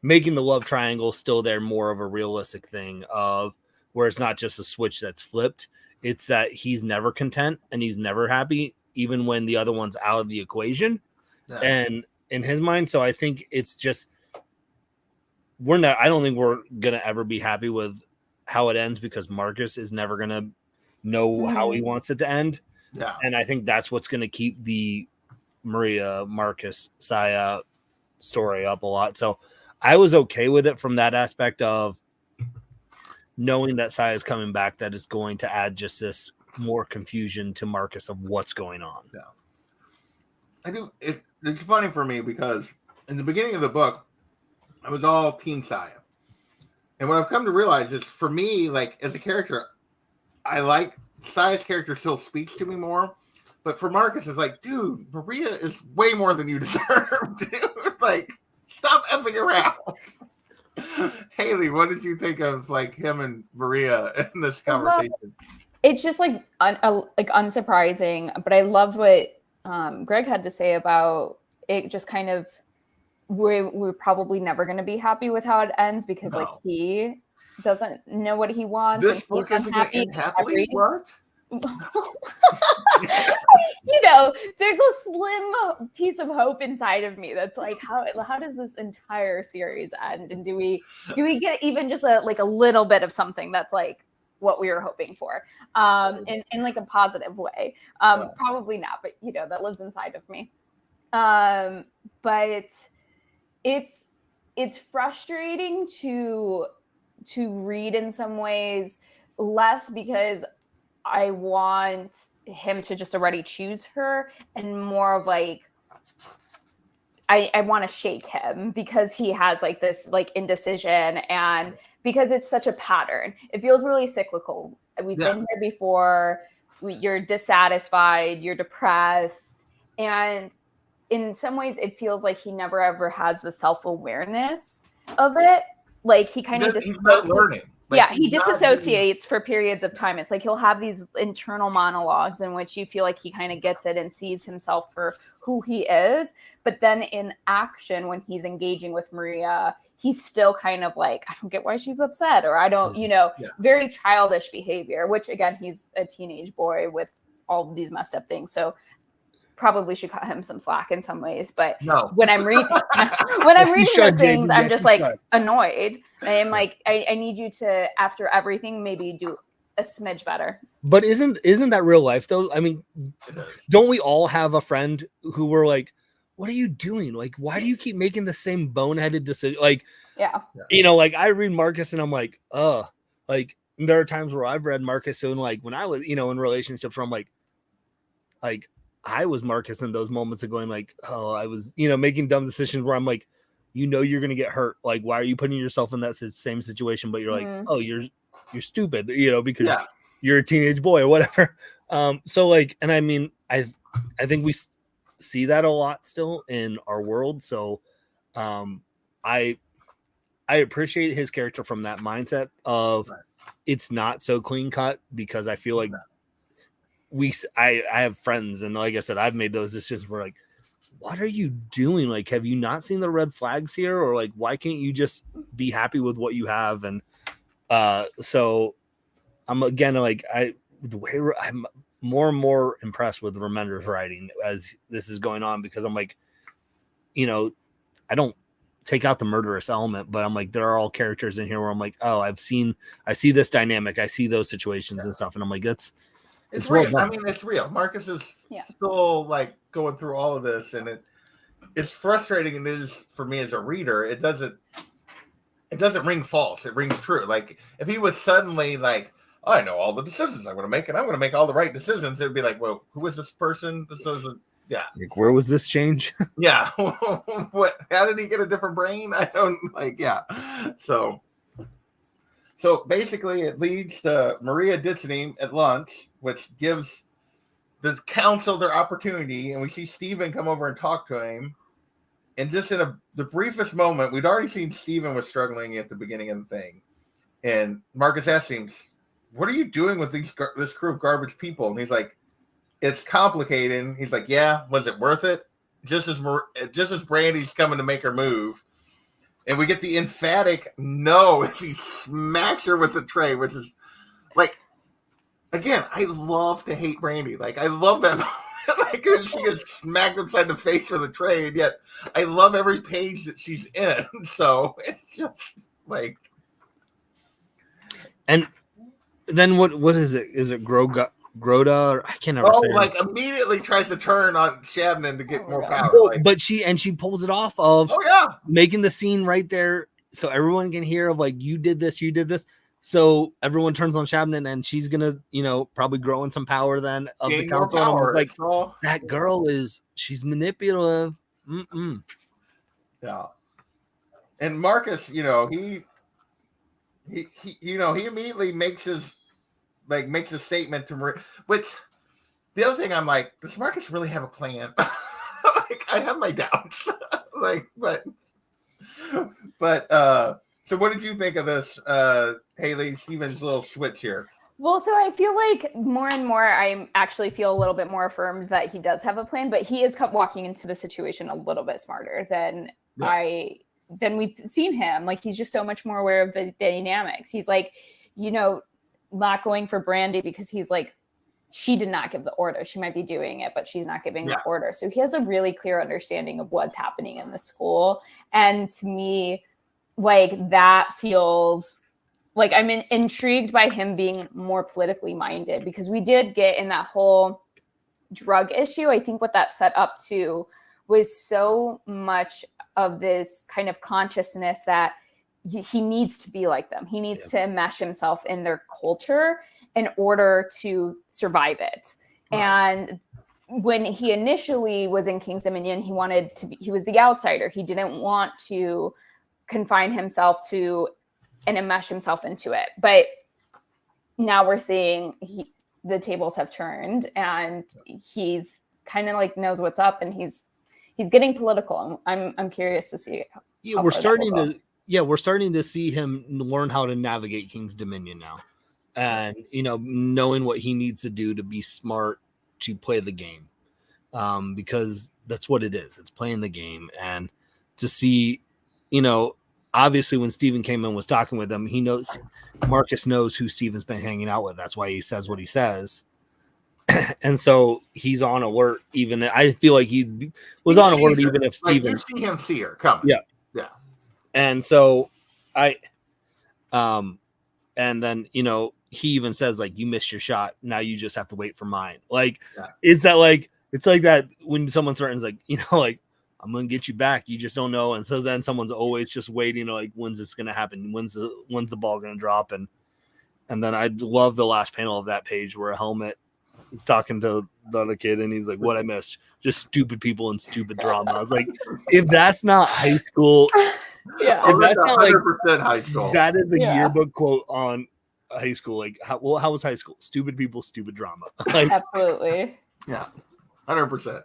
making the love triangle still there more of a realistic thing of where it's not just a switch that's flipped. It's that he's never content and he's never happy, even when the other one's out of the equation. Yeah. And in his mind, so I think it's just I don't think we're gonna ever be happy with how it ends because Marcus is never gonna know how he wants it to end. Yeah. And I think that's what's gonna keep the Maria, Marcus, Saya story up a lot. So I was okay with it from that aspect of knowing that Saya is coming back. That is going to add just this more confusion to Marcus of what's going on. Yeah. I do. It's funny for me because in the beginning of the book, I was all Team Saya. And what I've come to realize is for me, like as a character, I like Saya's character still speaks to me more. But for Marcus, it's like, dude, Maria is way more than you deserve, dude. Like, stop effing around. Haley, what did you think of like him and Maria in this conversation? Well, it's just like unsurprising, but I loved what Greg had to say about it. Just kind of, we're probably never going to be happy with how it ends because like he doesn't know what he wants. This and book he's unhappy. Happily, what? There's a slim piece of hope inside of me that's like, how does this entire series end? And do we get even just a little bit of something that's like what we were hoping for, in like a positive way? Probably not, but that lives inside of me. But it's frustrating to read in some ways, less because I want him to just already choose her, and more of like I want to shake him because he has like this like indecision, and because it's such a pattern. It feels really cyclical. We've been here before. You're dissatisfied, you're depressed, and in some ways it feels like he never ever has the self-awareness of it. Like he kind of he's not learning. He disassociates for periods of time. It's like he'll have these internal monologues in which you feel like he kind of gets it and sees himself for who he is. But then in action, when he's engaging with Maria, he's still kind of like, I don't get why she's upset, or I don't, very childish behavior, which again, he's a teenage boy with all of these messed up things. So probably should cut him some slack in some ways, but when I'm reading those things, I'm just like annoyed. I'm like, I need you to, after everything, maybe do a smidge better. But isn't that real life though? I mean, don't we all have a friend who were like, what are you doing? Like, why do you keep making the same boneheaded decision? Like, like I read Marcus and I'm like, like there are times where I've read Marcus and like when I was, in relationships where I'm like I was Marcus in those moments of going like, oh, I was, making dumb decisions where I'm like, you're going to get hurt. Like, why are you putting yourself in that same situation? But you're like, oh, you're stupid, because you're a teenage boy or whatever. So like, and I mean, I think we see that a lot still in our world. So I appreciate his character from that mindset of it's not so clean cut, because I feel like I have friends, and like I said, I've made those decisions where like, what are you doing? Like, have you not seen the red flags here? Or like, why can't you just be happy with what you have? And so I'm again, like I'm more and more impressed with Remender's writing as this is going on, because I'm like, I don't take out the murderous element, but I'm like, there are all characters in here where I'm like, oh, I see this dynamic. I see those situations and stuff. And I'm like, it's real. I mean, it's real. Marcus is still like going through all of this, and it's frustrating. And it is for me as a reader. It doesn't ring false. It rings true. Like if he was suddenly like, oh, I know all the decisions I'm going to make, and I'm going to make all the right decisions, it'd be like, well, who is this person? This isn't. Yeah. Like, where was this change? Yeah. What? How did he get a different brain? I don't like. Yeah. So basically, it leads to Maria ditching him at lunch, which gives the council their opportunity. And we see Steven come over and talk to him. And just in the briefest moment, we'd already seen Steven was struggling at the beginning of the thing. And Marcus asked him, what are you doing with this crew of garbage people? And he's like, it's complicated. He's like, yeah, was it worth it? Just as Brandy's coming to make her move. And we get the emphatic no. He smacks her with the tray, which is like, again, I love to hate Brandy. Like, I love that. Like, she gets smacked upside the face with a tray, and yet I love every page that she's in. So it's just like. And then what is it? Is it Groda? I can't ever say. Like immediately tries to turn on Shabnan to get more power. Well, like, but she pulls it off of making the scene right there so everyone can hear of like, you did this. So everyone turns on Shabnan, and she's gonna, probably grow in some power then of the council. And I was like, that girl she's manipulative. Mm-mm. Yeah. And Marcus, he immediately makes a statement to Maria. Which the other thing I'm like, does Marcus really have a plan? Like, I have my doubts. So what did you think of this, Haley, Steven's little switch here? Well, so I feel like more and more I actually feel a little bit more affirmed that he does have a plan, but he is walking into the situation a little bit smarter than we've seen him. Like, he's just so much more aware of the dynamics. He's like, not going for Brandy because he's like, she did not give the order. She might be doing it, but she's not giving the order. So he has a really clear understanding of what's happening in the school. And to me, like, that feels like I'm intrigued by him being more politically minded, because we did get in that whole drug issue. I think what that set up to was so much of this kind of consciousness that he needs to be like them. He needs to enmesh himself in their culture in order to survive it. Right. And when he initially was in King's Dominion, he was the outsider. He didn't want to confine himself to and enmesh himself into it. But now we're seeing the tables have turned, and he's kind of like knows what's up, and he's getting political. I'm curious to see. We're starting to see him learn how to navigate King's Dominion now, and knowing what he needs to do to be smart to play the game, because that's what it is. It's playing the game, and to see, obviously when Steven came in and was talking with him, Marcus knows who Steven's been hanging out with. That's why he says what he says. And so he's on alert. Even I feel like he was on alert even if Steven. Like, you see him see her coming. Yeah. And so and then, he even says, like, you missed your shot. Now you just have to wait for mine. Like, it's like that when someone threatens, like, like, I'm going to get you back. You just don't know. And so then someone's always just waiting, like, when's this going to happen? When's the ball going to drop? And then I love the last panel of that page where Helmet is talking to the other kid, and he's like, what I missed? Just stupid people and stupid drama. I was like, if that's not high school, if that's not 100% high school, that is a yearbook quote on high school. Like, how was high school? Stupid people, stupid drama. Like, absolutely. Yeah, 100%.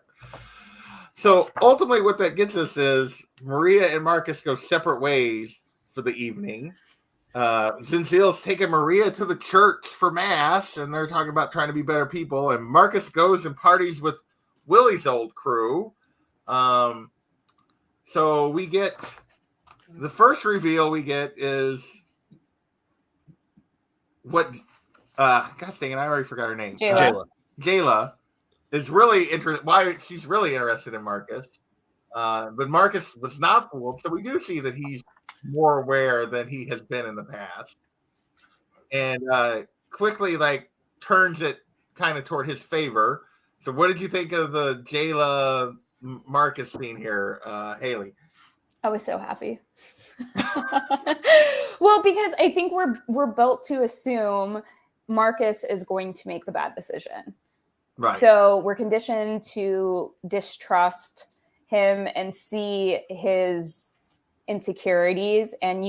So ultimately what that gets us is Maria and Marcus go separate ways for the evening. Zinzile's taking Maria to the church for mass, and they're talking about trying to be better people. And Marcus goes and parties with Willie's old crew. So we get the first reveal we get is what? God dang it! I already forgot her name. Jayla is really interested. Why she's really interested in Marcus, but Marcus was not fooled. So we do see that he's more aware than he has been in the past, and quickly turns it kind of toward his favor. So what did you think of the Jayla Marcus scene here, Haley? I was so happy. Well, because I think we're built to assume Marcus is going to make the bad decision. Right. So we're conditioned to distrust him and see his insecurities, and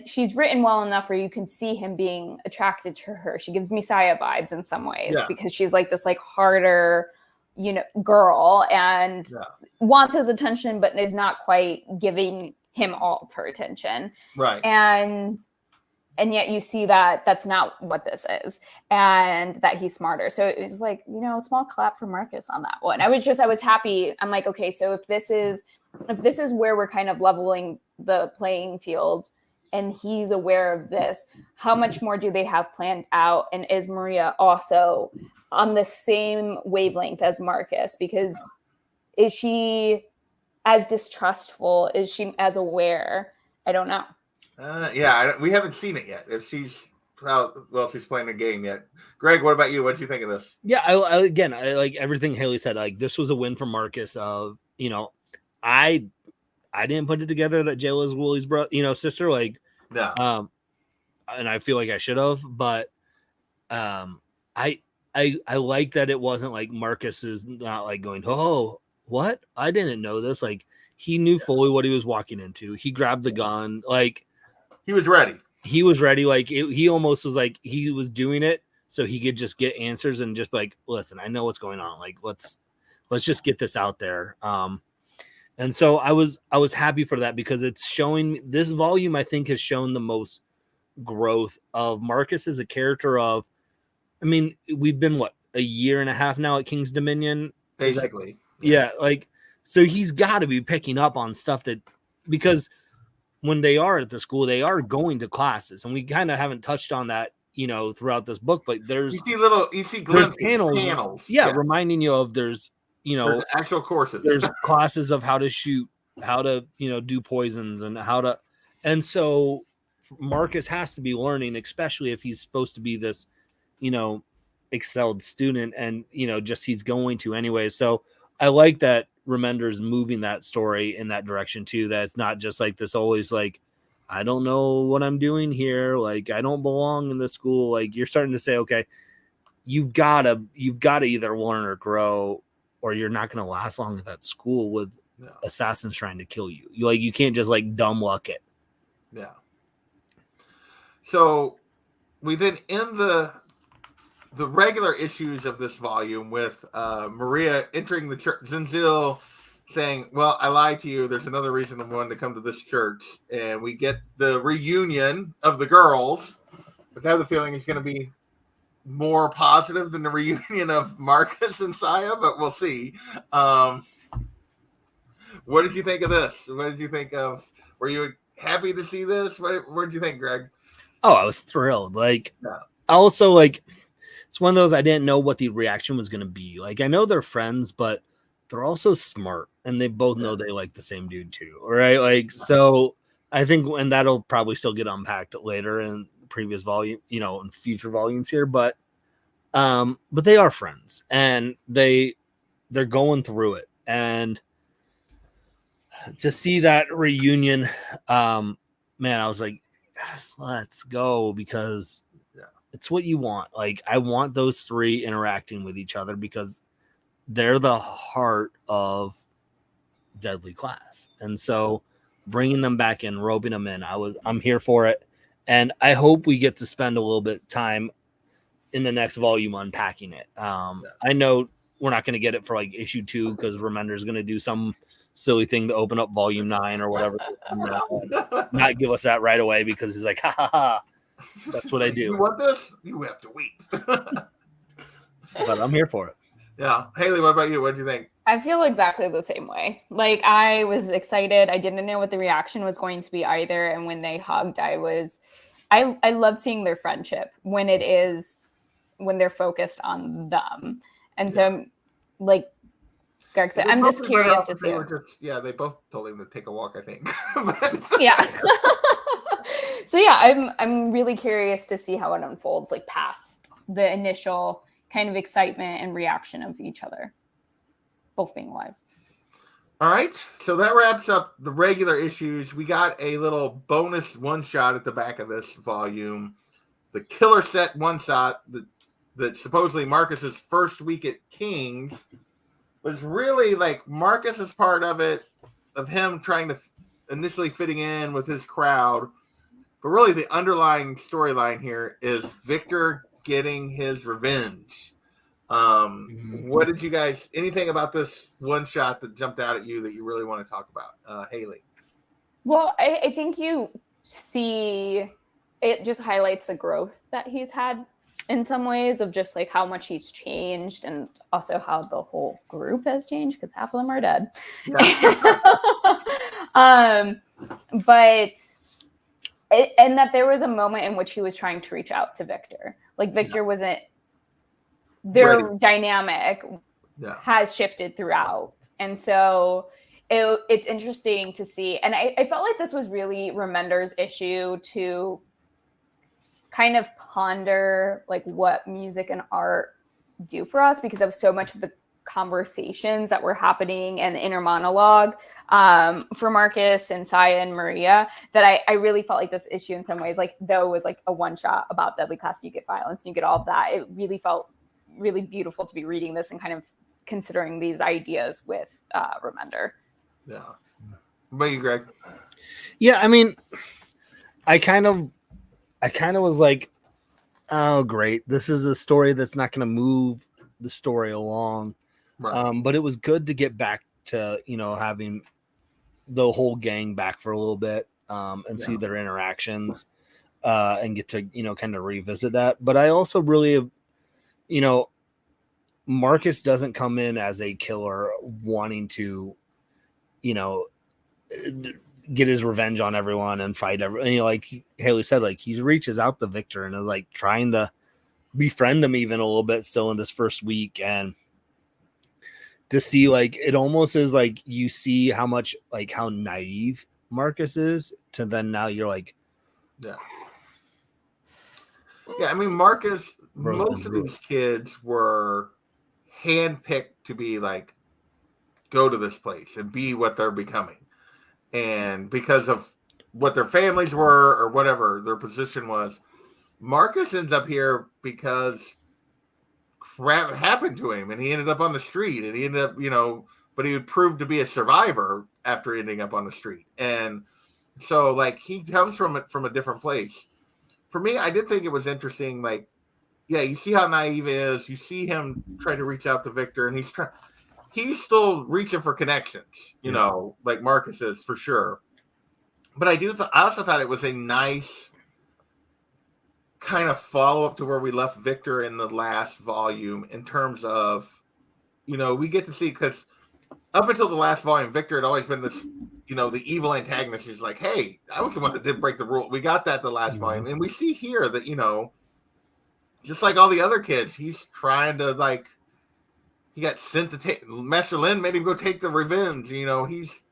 she's written well enough where you can see him being attracted to her. She gives Messiah vibes in some ways because she's like this harder, girl, and wants his attention, but is not quite giving him all of her attention. Right. And yet you see that that's not what this is, and that he's smarter. So it was like, a small clap for Marcus on that one. I was happy. I'm like, okay, so if this is if this is where we're kind of leveling the playing field and he's aware of this, how much more do they have planned out? And is Maria also on the same wavelength as Marcus? Because is she as distrustful? Is she as aware? I don't know. We haven't seen it yet. If she's she's playing the game yet. Greg, what about you? What do you think of this? Yeah, I like everything Haley said. Like, this was a win for Marcus. Of I didn't put it together that Jayla was Willie's sister. Like, no. And I feel like I should have, but I like that it wasn't like Marcus is not like going, oh, what? I didn't know this. Like, he knew fully what he was walking into. He grabbed the gun. Like, he was ready. Like, he almost was like, he was doing it so he could just get answers and just like, listen, I know what's going on. Like, let's just get this out there. And so I was happy for that, because it's showing, this volume, I think, has shown the most growth of Marcus as a character. Of, I mean, we've been a year and a half now at King's Dominion, basically. Yeah, like, so he's got to be picking up on stuff that, because when they are at the school, they are going to classes, and we kind of haven't touched on that, throughout this book. But you see panels, yeah, reminding you of there's actual courses. There's classes of how to shoot, how to do poisons, and how to, and so Marcus has to be learning, especially if he's supposed to be this, excelled student, and just he's going to anyway. So I like that Remender's moving that story in that direction too. That it's not just like this always like, I don't know what I'm doing here. Like, I don't belong in this school. Like, you're starting to say, okay, you've got to either learn or grow, or you're not going to last long at that school with assassins trying to kill you. You can't just like dumb luck it. Yeah. So we then end the regular issues of this volume with Maria entering the church, Zenzil saying, well, I lied to you. There's another reason I'm wanting to come to this church. And we get the reunion of the girls, which I have the feeling is going to be more positive than the reunion of Marcus and Saya, but we'll see. What did you think of this? What did you think of? Were you happy to see this? What did you think, Greg? Oh, I was thrilled. Like, also, like, it's one of those, I didn't know what the reaction was going to be. Like, I know they're friends, but they're also smart, and they both know they like the same dude too, right? Like, so I think, and that'll probably still get unpacked later in the previous volume, in future volumes here, but they are friends, and they're going through it, and to see that reunion, man, I was like, yes, let's go, because it's what you want. Like, I want those three interacting with each other, because they're the heart of Deadly Class. And so bringing them back in, roping them in, I'm here for it. And I hope we get to spend a little bit of time in the next volume unpacking it. I know we're not going to get it for like issue 2, because Remender's going to do some silly thing to open up volume 9 or whatever. Not give us that right away, because he's like, ha ha ha. That's what I do. You want this? You have to wait. But I'm here for it. Yeah. Haley, what about you? What do you think? I feel exactly the same way. Like, I was excited. I didn't know what the reaction was going to be either. And when they hugged, I love seeing their friendship when they're focused on them. And so, like Greg said, I'm just curious to see. They both told him to take a walk, I think. Yeah. So yeah, I'm really curious to see how it unfolds, like past the initial kind of excitement and reaction of each other, both being alive. All right, so that wraps up the regular issues. We got a little bonus one shot at the back of this volume, the Killer Set one shot that supposedly Marcus's first week at King's was really like Marcus is part of it, of him trying to initially fitting in with his crowd. But really, the underlying storyline here is Victor getting his revenge. What did you guys, anything about this one shot that jumped out at you that you really want to talk about? Haley? Well, I think you see it just highlights the growth that he's had in some ways of just like how much he's changed and also how the whole group has changed because half of them are dead. Yeah. But and that there was a moment in which he was trying to reach out to Victor. Like Victor wasn't their dynamic has shifted throughout. And so it's interesting to see. And I felt like this was really Remender's issue to kind of ponder like what music and art do for us, because of so much of the conversations that were happening and inner monologue for Marcus and Saya and Maria, that I really felt like this issue in some ways, like though it was like a one shot about deadly class, you get violence and you get all of that, it really felt really beautiful to be reading this and kind of considering these ideas with Remender. Yeah. What about you, Greg? Yeah, I mean, I kind of was like, oh, great. This is a story that's not going to move the story along. Right. But it was good to get back to, having the whole gang back for a little bit and see their interactions and get to, kind of revisit that. But I also really, Marcus doesn't come in as a killer wanting to, get his revenge on everyone and fight everyone. Like Haley said, like he reaches out to Victor and is like trying to befriend him even a little bit still in this first week. And to see like, it almost is like you see how much, like how naive Marcus is to then now you're like, yeah. I mean, Marcus, most of these kids were handpicked to be like, go to this place and be what they're becoming. And because of what their families were or whatever their position was, Marcus ends up here because crap happened to him and he ended up on the street and he ended up, but he would prove to be a survivor after ending up on the street. And so like he comes from a different place. For me, I did think it was interesting. Like, yeah, you see how naive he is. You see him try to reach out to Victor and he's still reaching for connections, like Marcus is for sure. But I also thought it was a nice kind of follow up to where we left Victor in the last volume in terms of, we get to see, because up until the last volume, Victor had always been this, the evil antagonist. He's like, hey, I was the one that did break the rule. We got that the last volume. And we see here that, just like all the other kids, he's trying to like, he got sent to take, Master Lin made him go take the revenge. He's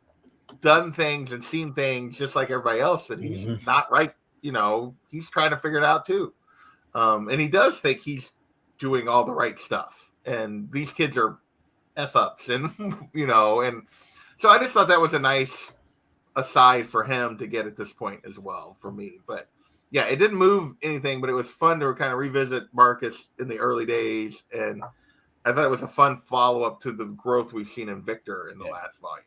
done things and seen things just like everybody else that he's not right. He's trying to figure it out too. And he does think he's doing all the right stuff. And these kids are F-ups and, and so I just thought that was a nice aside for him to get at this point as well for me. But yeah, it didn't move anything, but it was fun to kind of revisit Marcus in the early days. And I thought it was a fun follow-up to the growth we've seen in Victor in the last volume.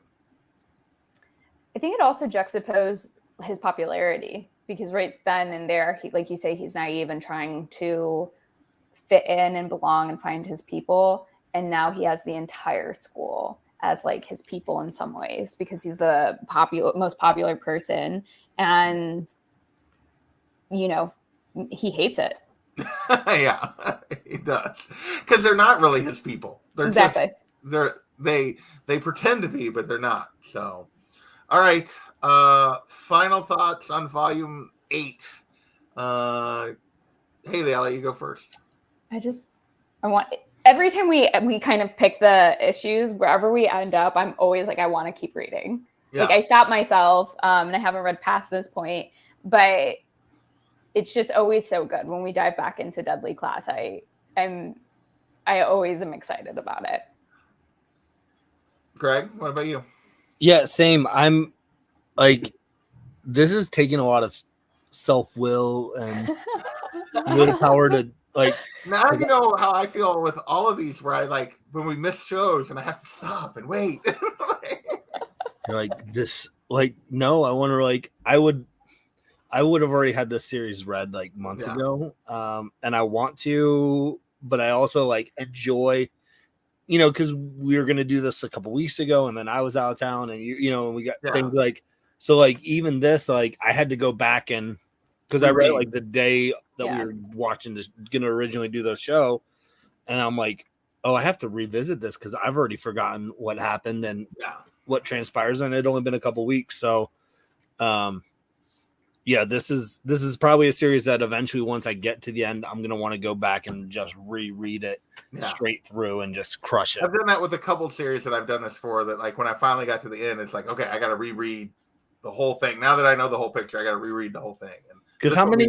I think it also juxtaposed his popularity because right then and there, he, like you say, he's naive and trying to fit in and belong and find his people. And now he has the entire school as like his people in some ways because he's the most popular person. And, he hates it. Yeah, he does. Because they're not really his people. They're exactly. They pretend to be, but they're not. So, all right. Final thoughts on volume 8. Haley, I'll let you go first. I want every time we kind of pick the issues, wherever we end up, I'm always like, I want to keep reading. Yeah. Like I stop myself, and I haven't read past this point, but it's just always so good when we dive back into Deadly Class. I always am excited about it. Greg, what about you? Yeah, same. I'm like, this is taking a lot of self-will and willpower to like. Now you know how I feel with all of these, where I like when we miss shows and I have to stop and wait. You're like this, like no, I want to like I would have already had this series read like months ago. And I want to, but I also like enjoy, because we were going to do this a couple weeks ago and then I was out of town and and we got things like, so like even this, like I had to go back and because I read like the day that we were watching, going to originally do the show, and I'm like, oh, I have to revisit this because I've already forgotten what happened and what transpires, and it had only been a couple weeks. So, this is probably a series that eventually, once I get to the end, I'm gonna want to go back and just reread it straight through and just crush it. I've done that with a couple series that I've done this for. That like when I finally got to the end, it's like, okay, I got to reread the whole thing. Now that I know the whole picture, I got to reread the whole thing. Because how many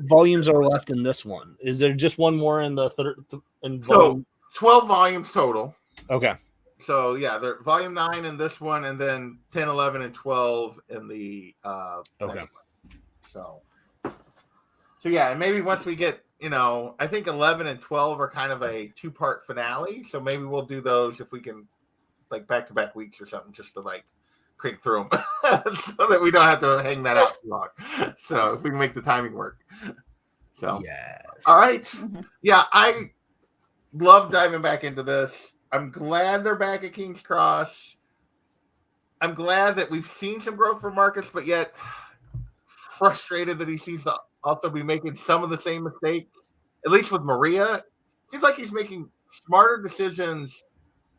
volumes are left in this one? Is there just one more in the third? So 12 volumes total. Okay. So they're volume 9 in this one, and then 10, 11, and 12 in the okay. So and maybe once we get, I think 11 and 12 are kind of a 2-part finale. So maybe we'll do those if we can, like back-to-back weeks or something, just to like crank through them so that we don't have to hang that out too long. So if we can make the timing work. So yes. All right. Yeah, I love diving back into this. I'm glad they're back at King's Cross. I'm glad that we've seen some growth from Marcus, but yet frustrated that he seems to also be making some of the same mistakes, at least with Maria. Seems like he's making smarter decisions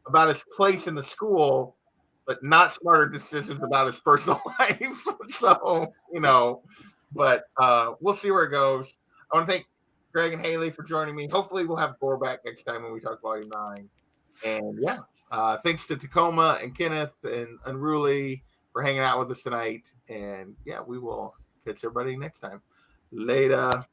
about his place in the school, but not smarter decisions about his personal life. So, but we'll see where it goes. I want to thank Greg and Haley for joining me. Hopefully we'll have Gor back next time when we talk Volume 9. And thanks to Tacoma and Kenneth and Unruly for hanging out with us tonight. And we will catch everybody next time. Later.